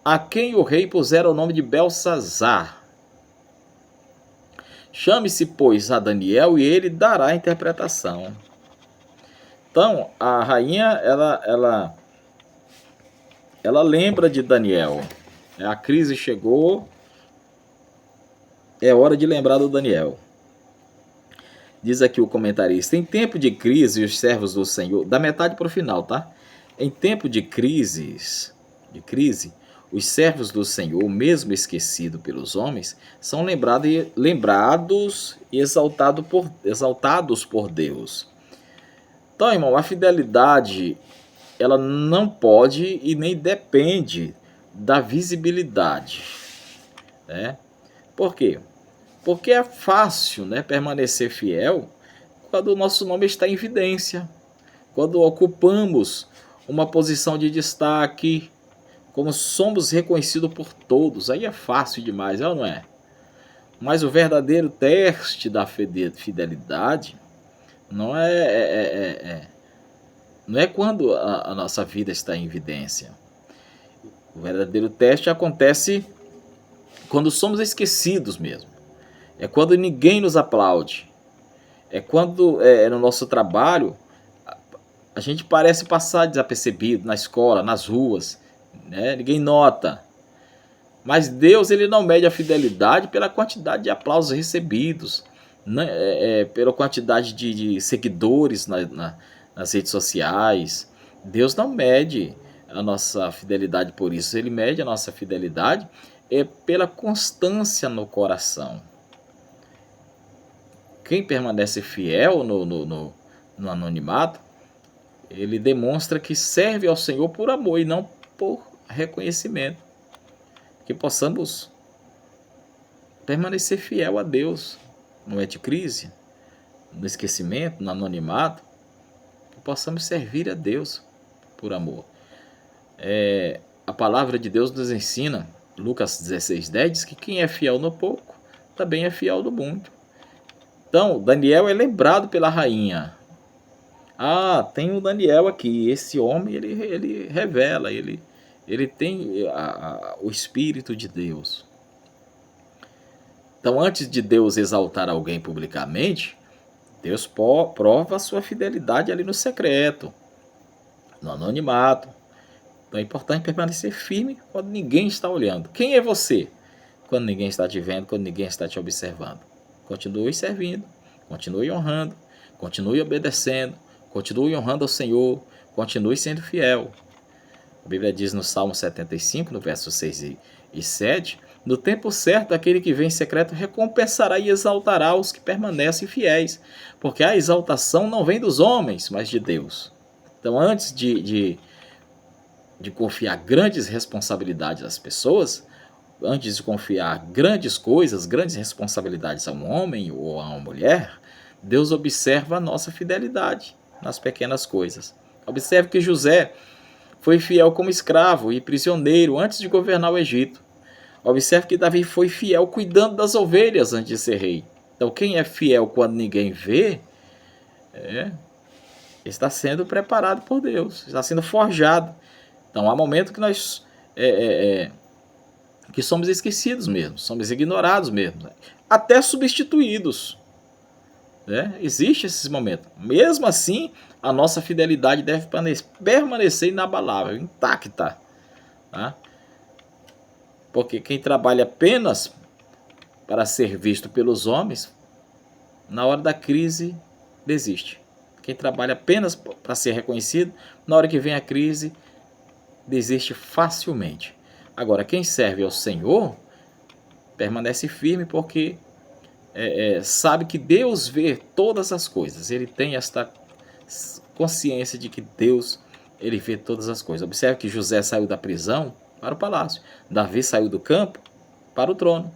A quem o rei pusera o nome de Belsazar. Chame-se, pois, a Daniel e ele dará a interpretação. Então, a rainha, ela lembra de Daniel. A crise chegou, é hora de lembrar do Daniel. Diz aqui o comentarista, em tempo de crise, os servos do Senhor, da metade para o final, tá? Em tempo de crise, os servos do Senhor, mesmo esquecidos pelos homens, são lembrados e exaltados por Deus. Então, irmão, a fidelidade, ela não pode e nem depende da visibilidade, né? Por quê? Porque é fácil, né, permanecer fiel quando o nosso nome está em evidência, quando ocupamos uma posição de destaque, como somos reconhecidos por todos. Aí é fácil demais, é ou não é? Mas o verdadeiro teste da fidelidade não não é quando a nossa vida está em evidência. O verdadeiro teste acontece quando somos esquecidos mesmo. É quando ninguém nos aplaude. É quando no nosso trabalho a gente parece passar desapercebido na escola, nas ruas, né? Ninguém nota. Mas Deus, ele não mede a fidelidade pela quantidade de aplausos recebidos, né? Pela quantidade de seguidores nas redes sociais. Deus não mede a nossa fidelidade por isso. Ele mede a nossa fidelidade pela constância no coração. Quem permanece fiel no anonimato, ele demonstra que serve ao Senhor por amor e não por reconhecimento. Que possamos permanecer fiel a Deus no momento de crise, no esquecimento, no anonimato, que possamos servir a Deus por amor. A palavra de Deus nos ensina, Lucas 16:10, diz que quem é fiel no pouco, também é fiel no muito. Então, Daniel é lembrado pela rainha. Tem o Daniel aqui, esse homem, ele revela, ele tem o Espírito de Deus. Então, antes de Deus exaltar alguém publicamente, Deus prova a sua fidelidade ali no secreto, no anonimato. Então é importante permanecer firme quando ninguém está olhando. Quem é você quando ninguém está te vendo, quando ninguém está te observando? Continue servindo, continue honrando, continue obedecendo, continue honrando ao Senhor, continue sendo fiel. A Bíblia diz no Salmo 75, no verso 6 e 7, no tempo certo, aquele que vem em secreto recompensará e exaltará os que permanecem fiéis, porque a exaltação não vem dos homens, mas de Deus. Então, antes de confiar grandes responsabilidades às pessoas, antes de confiar grandes coisas, grandes responsabilidades a um homem ou a uma mulher, Deus observa a nossa fidelidade nas pequenas coisas. Observe que José foi fiel como escravo e prisioneiro antes de governar o Egito. Observe que Davi foi fiel cuidando das ovelhas antes de ser rei. Então, quem é fiel quando ninguém vê, está sendo preparado por Deus, está sendo forjado. Então, há momentos que nós que somos esquecidos mesmo, somos ignorados mesmo, até substituídos. Existe esses momentos. Mesmo assim, a nossa fidelidade deve permanecer inabalável, intacta. Tá? Porque quem trabalha apenas para ser visto pelos homens, na hora da crise, desiste. Quem trabalha apenas para ser reconhecido, na hora que vem a crise, desiste facilmente. Agora, quem serve ao Senhor, permanece firme porque sabe que Deus vê todas as coisas. Ele tem esta consciência de que Deus, ele vê todas as coisas. Observe que José saiu da prisão para o palácio. Davi saiu do campo para o trono.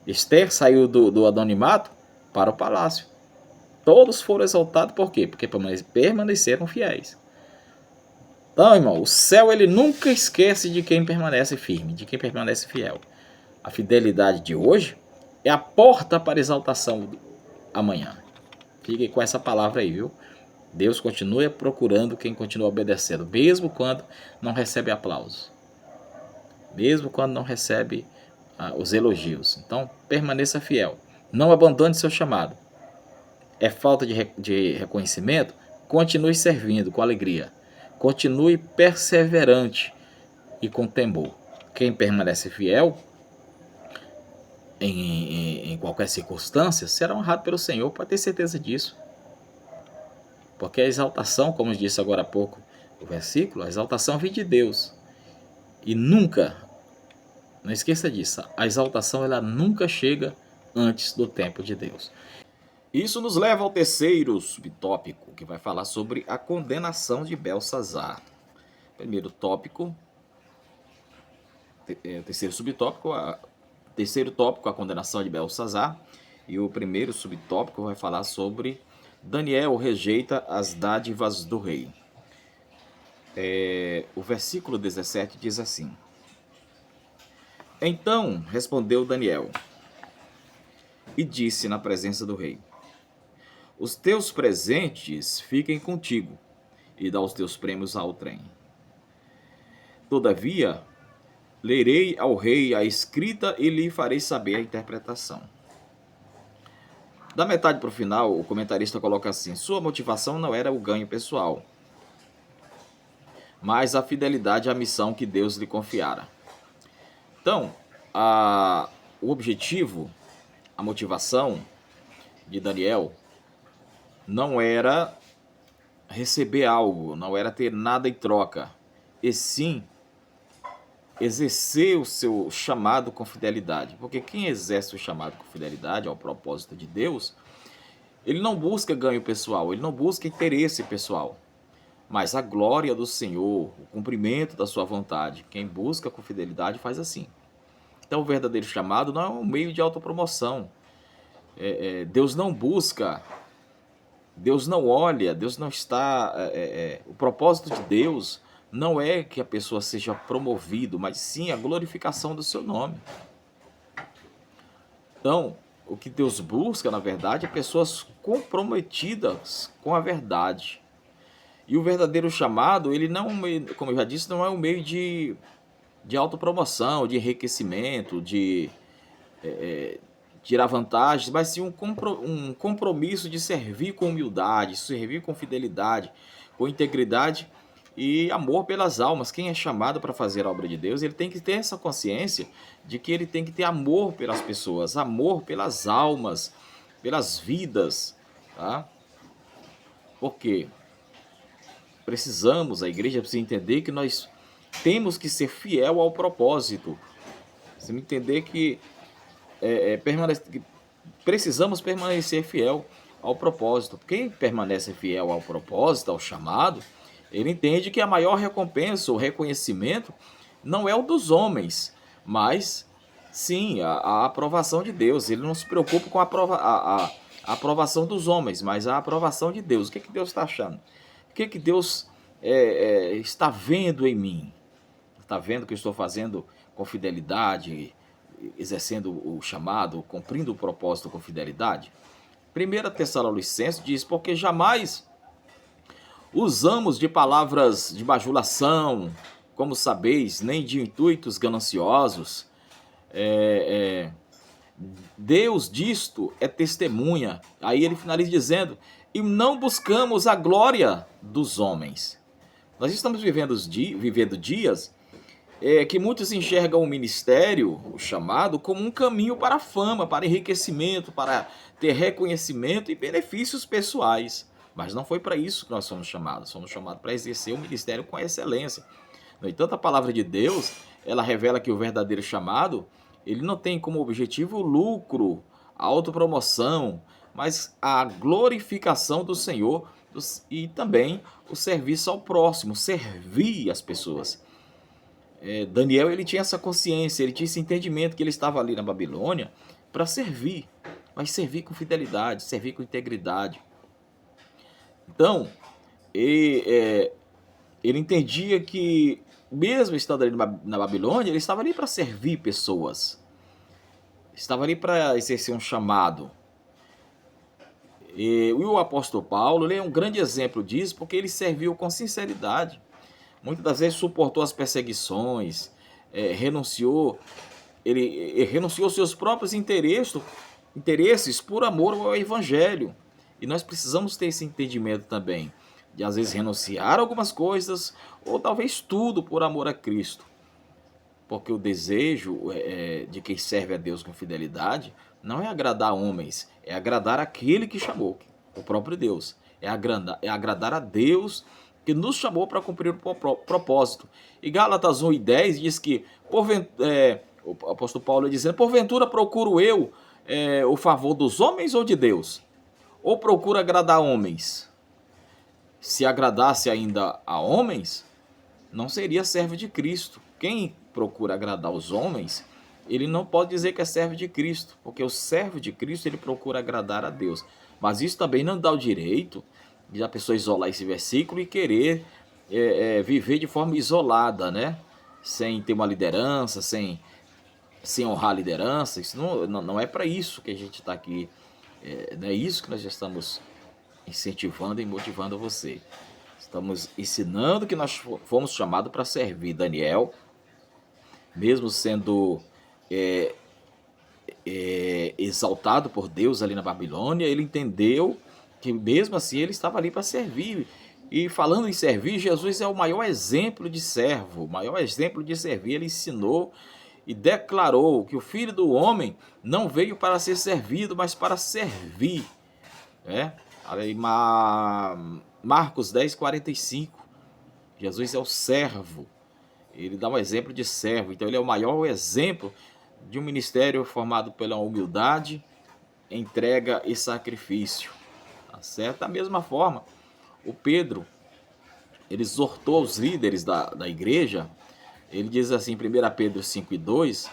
Esther saiu do anonimato para o palácio. Todos foram exaltados por quê? Porque permaneceram fiéis. Então, irmão, o céu ele nunca esquece de quem permanece firme, de quem permanece fiel. A fidelidade de hoje é a porta para a exaltação amanhã. Fique com essa palavra aí, viu? Deus continua procurando quem continua obedecendo, mesmo quando não recebe aplausos, mesmo quando não recebe os elogios. Então, permaneça fiel. Não abandone seu chamado. É falta de reconhecimento? Continue servindo com alegria. Continue perseverante e com temor. Quem permanece fiel em qualquer circunstância será honrado pelo Senhor, pode ter certeza disso. Porque a exaltação, como disse agora há pouco o versículo, a exaltação vem de Deus. E nunca, não esqueça disso, a exaltação ela nunca chega antes do tempo de Deus. Isso nos leva ao terceiro subtópico, que vai falar sobre a condenação de Belsazar. Primeiro tópico, terceiro subtópico, terceiro tópico, a condenação de Belsazar. E o primeiro subtópico vai falar sobre Daniel rejeita as dádivas do rei. O versículo 17 diz assim: Então respondeu Daniel e disse na presença do rei: Os teus presentes fiquem contigo, e dá os teus prêmios ao trem. Todavia, Lerei ao rei a escrita e lhe farei saber a interpretação. Da metade para o final, o comentarista coloca assim: sua motivação não era o ganho pessoal, mas a fidelidade à missão que Deus lhe confiara. Então, o objetivo, a motivação de Daniel não era receber algo, não era ter nada em troca, e sim exercer o seu chamado com fidelidade. Porque quem exerce o chamado com fidelidade ao propósito de Deus, ele não busca ganho pessoal, ele não busca interesse pessoal, mas a glória do Senhor, o cumprimento da sua vontade. Quem busca com fidelidade faz assim. Então, o verdadeiro chamado não é um meio de autopromoção. Deus não busca, Deus não olha, Deus não está... o propósito de Deus não é que a pessoa seja promovido, mas sim a glorificação do seu nome. Então, o que Deus busca, na verdade, é pessoas comprometidas com a verdade. E o verdadeiro chamado, ele não, como eu já disse, não é um meio de autopromoção, de enriquecimento, de tirar vantagens, mas sim um compromisso de servir com humildade, servir com fidelidade, com integridade e amor pelas almas. Quem é chamado para fazer a obra de Deus, ele tem que ter essa consciência de que ele tem que ter amor pelas pessoas, amor pelas almas, pelas vidas, tá? Por quê? A igreja precisa entender que nós temos que ser fiel ao propósito. Você entender que precisamos permanecer fiel ao propósito. Quem permanece fiel ao propósito, ao chamado, ele entende que a maior recompensa, o reconhecimento, não é o dos homens, mas sim a aprovação de Deus. Ele não se preocupa com a aprovação dos homens, mas a aprovação de Deus. O que Deus está achando? O que Deus está vendo em mim? Está vendo que eu estou fazendo com fidelidade, exercendo o chamado, cumprindo o propósito com fidelidade? 1 Tessalonicenses diz: porque jamais usamos de palavras de bajulação, como sabeis, nem de intuitos gananciosos. Deus disto é testemunha. Aí ele finaliza dizendo: e não buscamos a glória dos homens. Nós estamos vivendo dias que muitos enxergam o ministério, o chamado, como um caminho para a fama, para enriquecimento, para ter reconhecimento e benefícios pessoais. Mas não foi para isso que nós somos chamados. Somos chamados para exercer o ministério com excelência. No entanto, a palavra de Deus, ela revela que o verdadeiro chamado, ele não tem como objetivo o lucro, a autopromoção, mas a glorificação do Senhor e também o serviço ao próximo, servir as pessoas. Daniel, ele tinha essa consciência, ele tinha esse entendimento que ele estava ali na Babilônia para servir, mas servir com fidelidade, servir com integridade. Então, ele entendia que, mesmo estando ali na Babilônia, ele estava ali para servir pessoas, estava ali para exercer um chamado. E o apóstolo Paulo, ele é um grande exemplo disso, porque ele serviu com sinceridade. Muitas das vezes suportou as perseguições, renunciou seus próprios interesses por amor ao evangelho. E nós precisamos ter esse entendimento também, de às vezes renunciar a algumas coisas, ou talvez tudo por amor a Cristo. Porque o desejo de quem serve a Deus com fidelidade não é agradar homens, é agradar aquele que chamou, o próprio Deus. É agradar a Deus que nos chamou para cumprir o propósito. E Gálatas 1:10 diz que, o apóstolo Paulo dizendo: porventura procuro eu o favor dos homens ou de Deus? Ou procuro agradar homens? Se agradasse ainda a homens, não seria servo de Cristo. Quem procura agradar os homens, ele não pode dizer que é servo de Cristo, porque o servo de Cristo, ele procura agradar a Deus. Mas isso também não dá o direito de a pessoa isolar esse versículo e querer viver de forma isolada, né? Sem ter uma liderança, sem honrar a liderança. Isso não é para isso que a gente está aqui. Não é isso que nós já estamos incentivando e motivando você. Estamos ensinando que nós fomos chamados para servir. Daniel, mesmo sendo é, exaltado por Deus ali na Babilônia, ele entendeu que mesmo assim ele estava ali para servir. E falando em servir, Jesus é o maior exemplo de servo, o maior exemplo de servir. Ele ensinou e declarou que o Filho do Homem não veio para ser servido, mas para servir. Né? Aí, Marcos 10:45. Jesus é o servo. Ele dá um exemplo de servo. Então ele é o maior exemplo de um ministério formado pela humildade, entrega e sacrifício. Tá certo? Da mesma forma, o Pedro, ele exortou os líderes da igreja. Ele diz assim, 1 Pedro 5:2,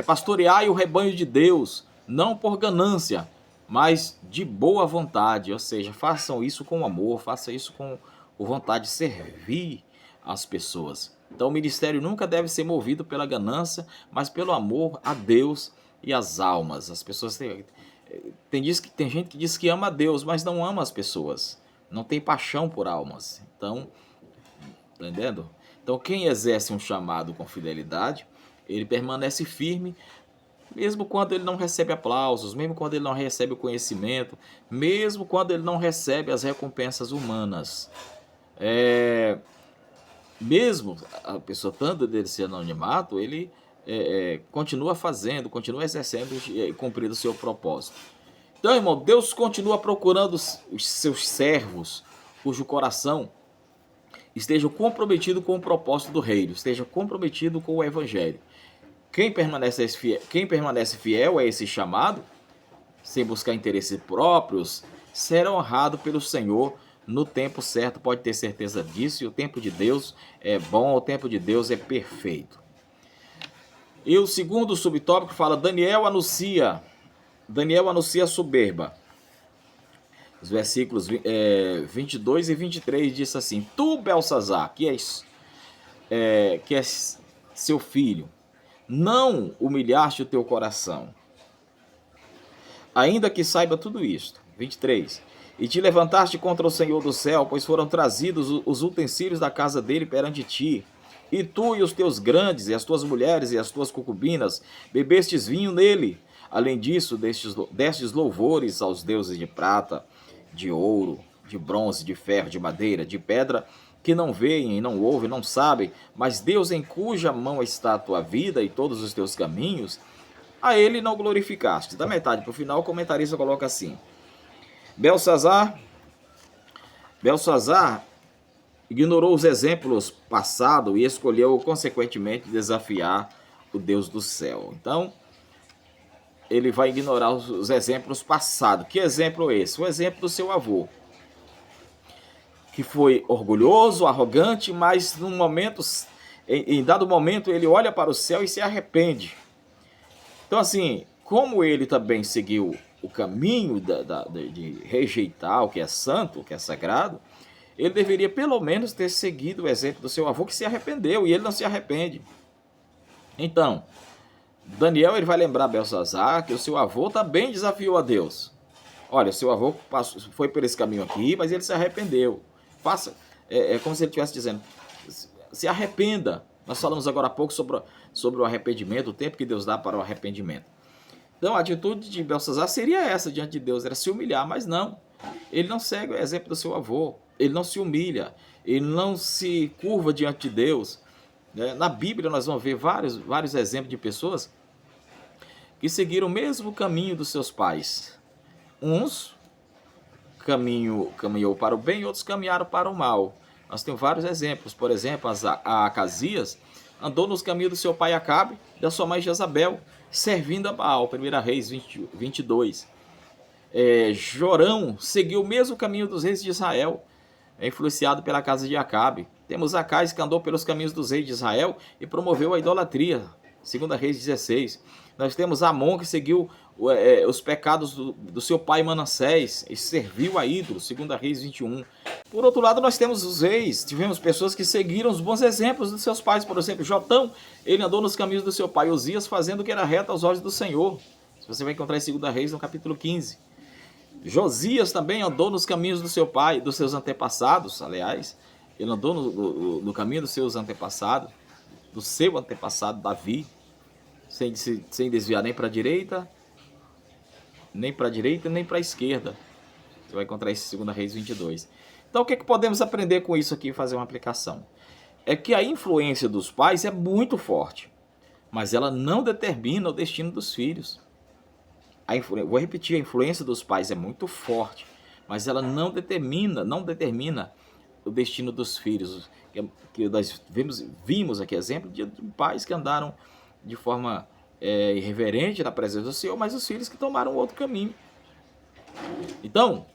pastoreai o rebanho de Deus, não por ganância, mas de boa vontade. Ou seja, façam isso com amor, façam isso com vontade de servir as pessoas. Então o ministério nunca deve ser movido pela ganância, mas pelo amor a Deus e às almas. As pessoas tem gente que diz que ama a Deus, mas não ama as pessoas. Não tem paixão por almas. Então, tá entendendo? Então quem exerce um chamado com fidelidade, ele permanece firme, mesmo quando ele não recebe aplausos, mesmo quando ele não recebe o conhecimento, mesmo quando ele não recebe as recompensas humanas. Mesmo a pessoa estando desse anonimato, ele continua fazendo, continua exercendo e cumprindo o seu propósito. Então, irmão, Deus continua procurando os seus servos, cujo coração esteja comprometido com o propósito do reino, esteja comprometido com o evangelho. Quem permanece fiel a esse chamado, sem buscar interesses próprios, será honrado pelo Senhor no tempo certo. Pode ter certeza disso. E o tempo de Deus é bom, o tempo de Deus é perfeito. E o segundo subtópico fala: Daniel anuncia a soberba. Os versículos 22 e 23 diz assim: Tu, Belsazar, que és seu filho, não humilhaste o teu coração, ainda que saiba tudo isto. 23. E te levantaste contra o Senhor do céu, pois foram trazidos os utensílios da casa dele perante ti. E tu e os teus grandes, e as tuas mulheres, e as tuas concubinas, bebestes vinho nele. Além disso, destes louvores aos deuses de prata, de ouro, de bronze, de ferro, de madeira, de pedra, que não veem, não ouvem, não sabem, mas Deus em cuja mão está a tua vida e todos os teus caminhos, a ele não glorificaste. Da metade para o final, o comentarista coloca assim: Belsazar ignorou os exemplos passados e escolheu, consequentemente, desafiar o Deus do céu. Então, ele vai ignorar os exemplos passados. Que exemplo é esse? O exemplo do seu avô, que foi orgulhoso, arrogante, mas em dado momento, ele olha para o céu e se arrepende. Então, assim, como ele também seguiu o caminho de rejeitar o que é santo, o que é sagrado, ele deveria pelo menos ter seguido o exemplo do seu avô, que se arrependeu, e ele não se arrepende. Então, Daniel, ele vai lembrar Belsazar que o seu avô também desafiou a Deus. Olha, seu avô foi por esse caminho aqui, mas ele se arrependeu. É como se ele estivesse dizendo: se arrependa. Nós falamos agora há pouco sobre o arrependimento, o tempo que Deus dá para o arrependimento. Então, a atitude de Belsazar seria essa diante de Deus, era se humilhar, mas não. Ele não segue o exemplo do seu avô, ele não se humilha, ele não se curva diante de Deus. Na Bíblia nós vamos ver vários exemplos de pessoas que seguiram o mesmo caminho dos seus pais. Uns caminhou para o bem, outros caminharam para o mal. Nós temos vários exemplos. Por exemplo, a Acasias andou nos caminhos do seu pai Acabe e da sua mãe Jezabel, servindo a Baal. 1 Reis 22. Jorão seguiu o mesmo caminho dos reis de Israel, influenciado pela casa de Acabe. Temos Acais, que andou pelos caminhos dos reis de Israel e promoveu a idolatria. 2 Reis 16. Nós temos Amon, que seguiu os pecados do seu pai Manassés e serviu a ídolos. 2 Reis 21. Por outro lado, nós temos os reis. Tivemos pessoas que seguiram os bons exemplos dos seus pais. Por exemplo, Jotão, ele andou nos caminhos do seu pai Uzias, fazendo o que era reto aos olhos do Senhor. Você vai encontrar em 2 Reis, no capítulo 15. Josias também andou nos caminhos do seu pai, dos seus antepassados, aliás, Ele andou no caminho dos seus antepassados, do seu antepassado Davi, sem desviar nem para a direita, nem para a esquerda. Você vai encontrar isso em 2 Reis 22. Então o que podemos aprender com isso aqui e fazer uma aplicação? É que a influência dos pais é muito forte, mas ela não determina o destino dos filhos. Vou repetir, a influência dos pais é muito forte, mas ela não determina o destino dos filhos. Que nós vimos aqui exemplo de pais que andaram de forma irreverente na presença do Senhor, mas os filhos que tomaram outro caminho. Então,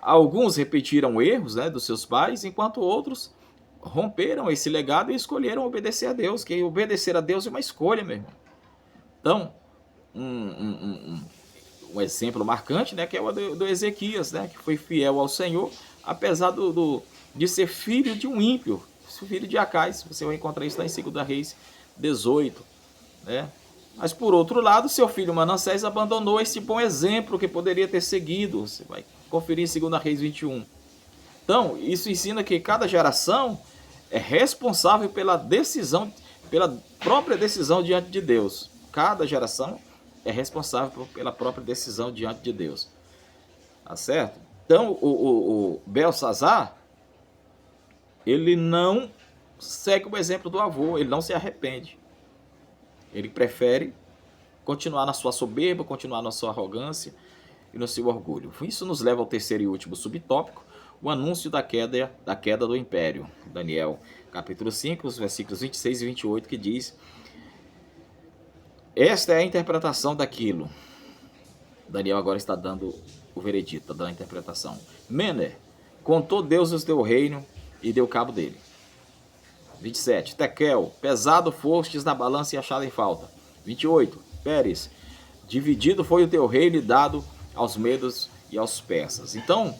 alguns repetiram erros, né, dos seus pais, enquanto outros romperam esse legado e escolheram obedecer a Deus, que obedecer a Deus é uma escolha, meu irmão. Então, um exemplo marcante, né, que é o do Ezequias, né, que foi fiel ao Senhor, apesar de ser filho de um ímpio, filho de Acais. Você vai encontrar isso lá em 2 Reis 18, né? Mas por outro lado, seu filho Manassés abandonou esse bom exemplo que poderia ter seguido. Você vai conferir em 2 Reis 21. Então, isso ensina que cada geração é responsável pela própria decisão diante de Deus. Cada geração é responsável pela própria decisão diante de Deus. Tá certo? Então, o Belsazar, ele não segue o exemplo do avô, ele não se arrepende. Ele prefere continuar na sua soberba, continuar na sua arrogância e no seu orgulho. Isso nos leva ao terceiro e último subtópico, o anúncio da queda do império. Daniel, capítulo 5, os versículos 26 e 28, que diz: esta é a interpretação daquilo. Daniel agora está dando o veredito, está dando a interpretação. Mener, contou Deus o teu reino e deu cabo dele. 27. Tekel, pesado fostes na balança e achado em falta. 28. Pérez, dividido foi o teu reino e dado aos medos e aos persas. Então,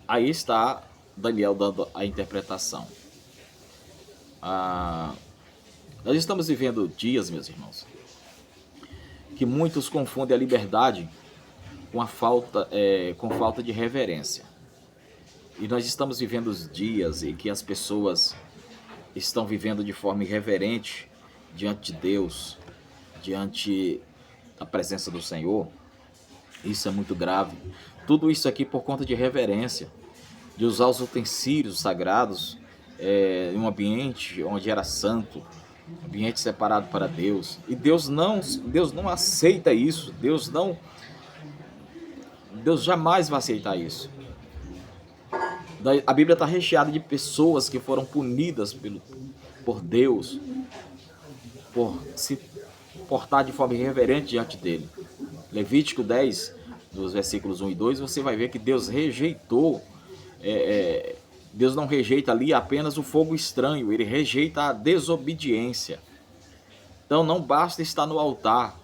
aí está Daniel dando a interpretação. Nós estamos vivendo dias, meus irmãos, que muitos confundem a liberdade com falta de reverência. E nós estamos vivendo os dias em que as pessoas estão vivendo de forma irreverente diante de Deus, diante da presença do Senhor. Isso é muito grave. Tudo isso aqui por conta de reverência, de usar os utensílios sagrados em um ambiente onde era santo, ambiente separado para Deus. E Deus não aceita isso. Deus jamais vai aceitar isso. A Bíblia está recheada de pessoas que foram punidas por Deus por se portar de forma irreverente diante dele. Levítico 10, dos versículos 1 e 2, você vai ver que Deus rejeitou, Deus não rejeita ali apenas o fogo estranho, ele rejeita a desobediência. Então não basta estar no altar,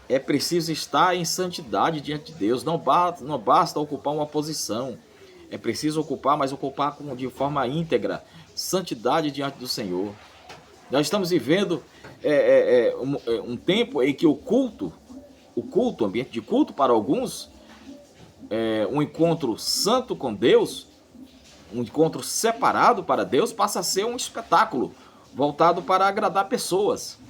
é preciso estar em santidade diante de Deus, não basta ocupar uma posição, é preciso ocupar, mas ocupar de forma íntegra, santidade diante do Senhor. Nós estamos vivendo um tempo em que o culto, ambiente de culto para alguns, um encontro santo com Deus, um encontro separado para Deus, passa a ser um espetáculo voltado para agradar pessoas.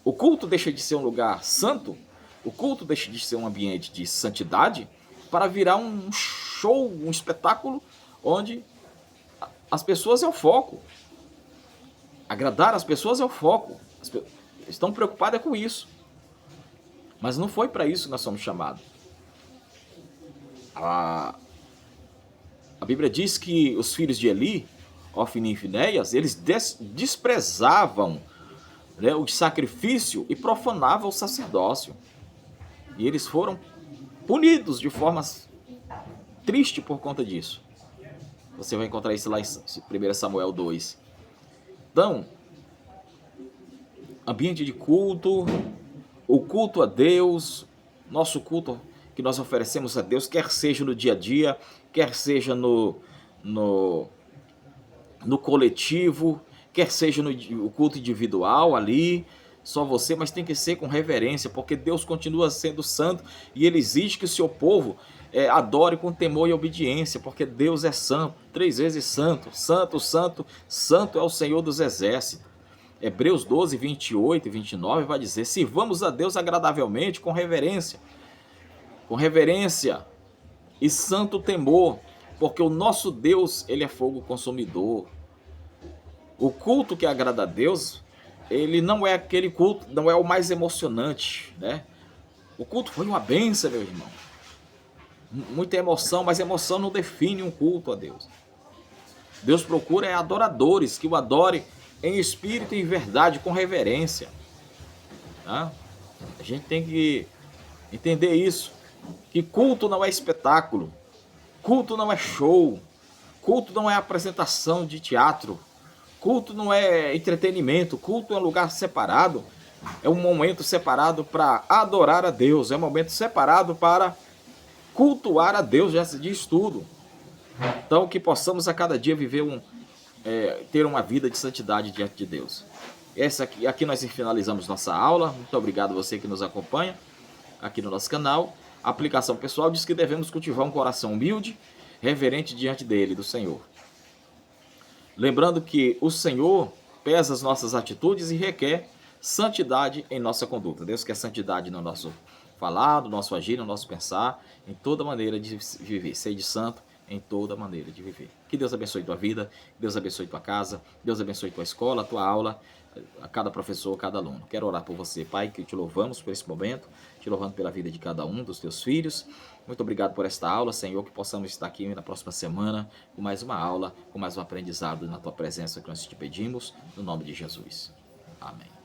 O culto deixa de ser um lugar santo, o culto deixa de ser um ambiente de santidade para virar um show, um espetáculo onde as pessoas é o foco. Agradar as pessoas é o foco. Estão preocupadas com isso. Mas não foi para isso que nós somos chamados. A Bíblia diz que os filhos de Eli, Ofni e Finéias, eles desprezavam, né, o sacrifício e profanavam o sacerdócio. E eles foram punidos de forma triste por conta disso. Você vai encontrar isso lá em 1 Samuel 2. Então, ambiente de culto, o culto a Deus, nosso culto que nós oferecemos a Deus, quer seja no dia a dia, quer seja no coletivo, quer seja no culto individual ali, só você, mas tem que ser com reverência, porque Deus continua sendo santo e Ele exige que o seu povo adore com temor e obediência, porque Deus é santo, 3 vezes santo, santo, santo, santo é o Senhor dos exércitos. Hebreus 12, 28 e 29 vai dizer: sirvamos a Deus agradavelmente com reverência e santo temor, porque o nosso Deus, Ele é fogo consumidor. O culto que agrada a Deus, ele não é aquele culto, não é o mais emocionante, né? O culto foi uma bênção, meu irmão. Muita emoção, mas emoção não define um culto a Deus. Deus procura adoradores que o adorem em espírito e em verdade, com reverência. Tá? A gente tem que entender isso, que culto não é espetáculo, culto não é show, culto não é apresentação de teatro, culto não é entretenimento, culto é um lugar separado, é um momento separado para adorar a Deus, é um momento separado para cultuar a Deus, já se diz tudo. Então que possamos a cada dia viver ter uma vida de santidade diante de Deus. Aqui nós finalizamos nossa aula. Muito obrigado a você que nos acompanha aqui no nosso canal. A aplicação pessoal diz que devemos cultivar um coração humilde, reverente diante dele, do Senhor. Lembrando que o Senhor pesa as nossas atitudes e requer santidade em nossa conduta. Deus quer santidade no nosso falar, no nosso agir, no nosso pensar, em toda maneira de viver. Sede santo em toda maneira de viver. Que Deus abençoe tua vida, Deus abençoe tua casa, Deus abençoe tua escola, tua aula, a cada professor, cada aluno. Quero orar por você, Pai, que te louvamos por esse momento, te louvando pela vida de cada um dos teus filhos. Muito obrigado por esta aula, Senhor, que possamos estar aqui na próxima semana com mais uma aula, com mais um aprendizado na tua presença que nós te pedimos, no nome de Jesus. Amém.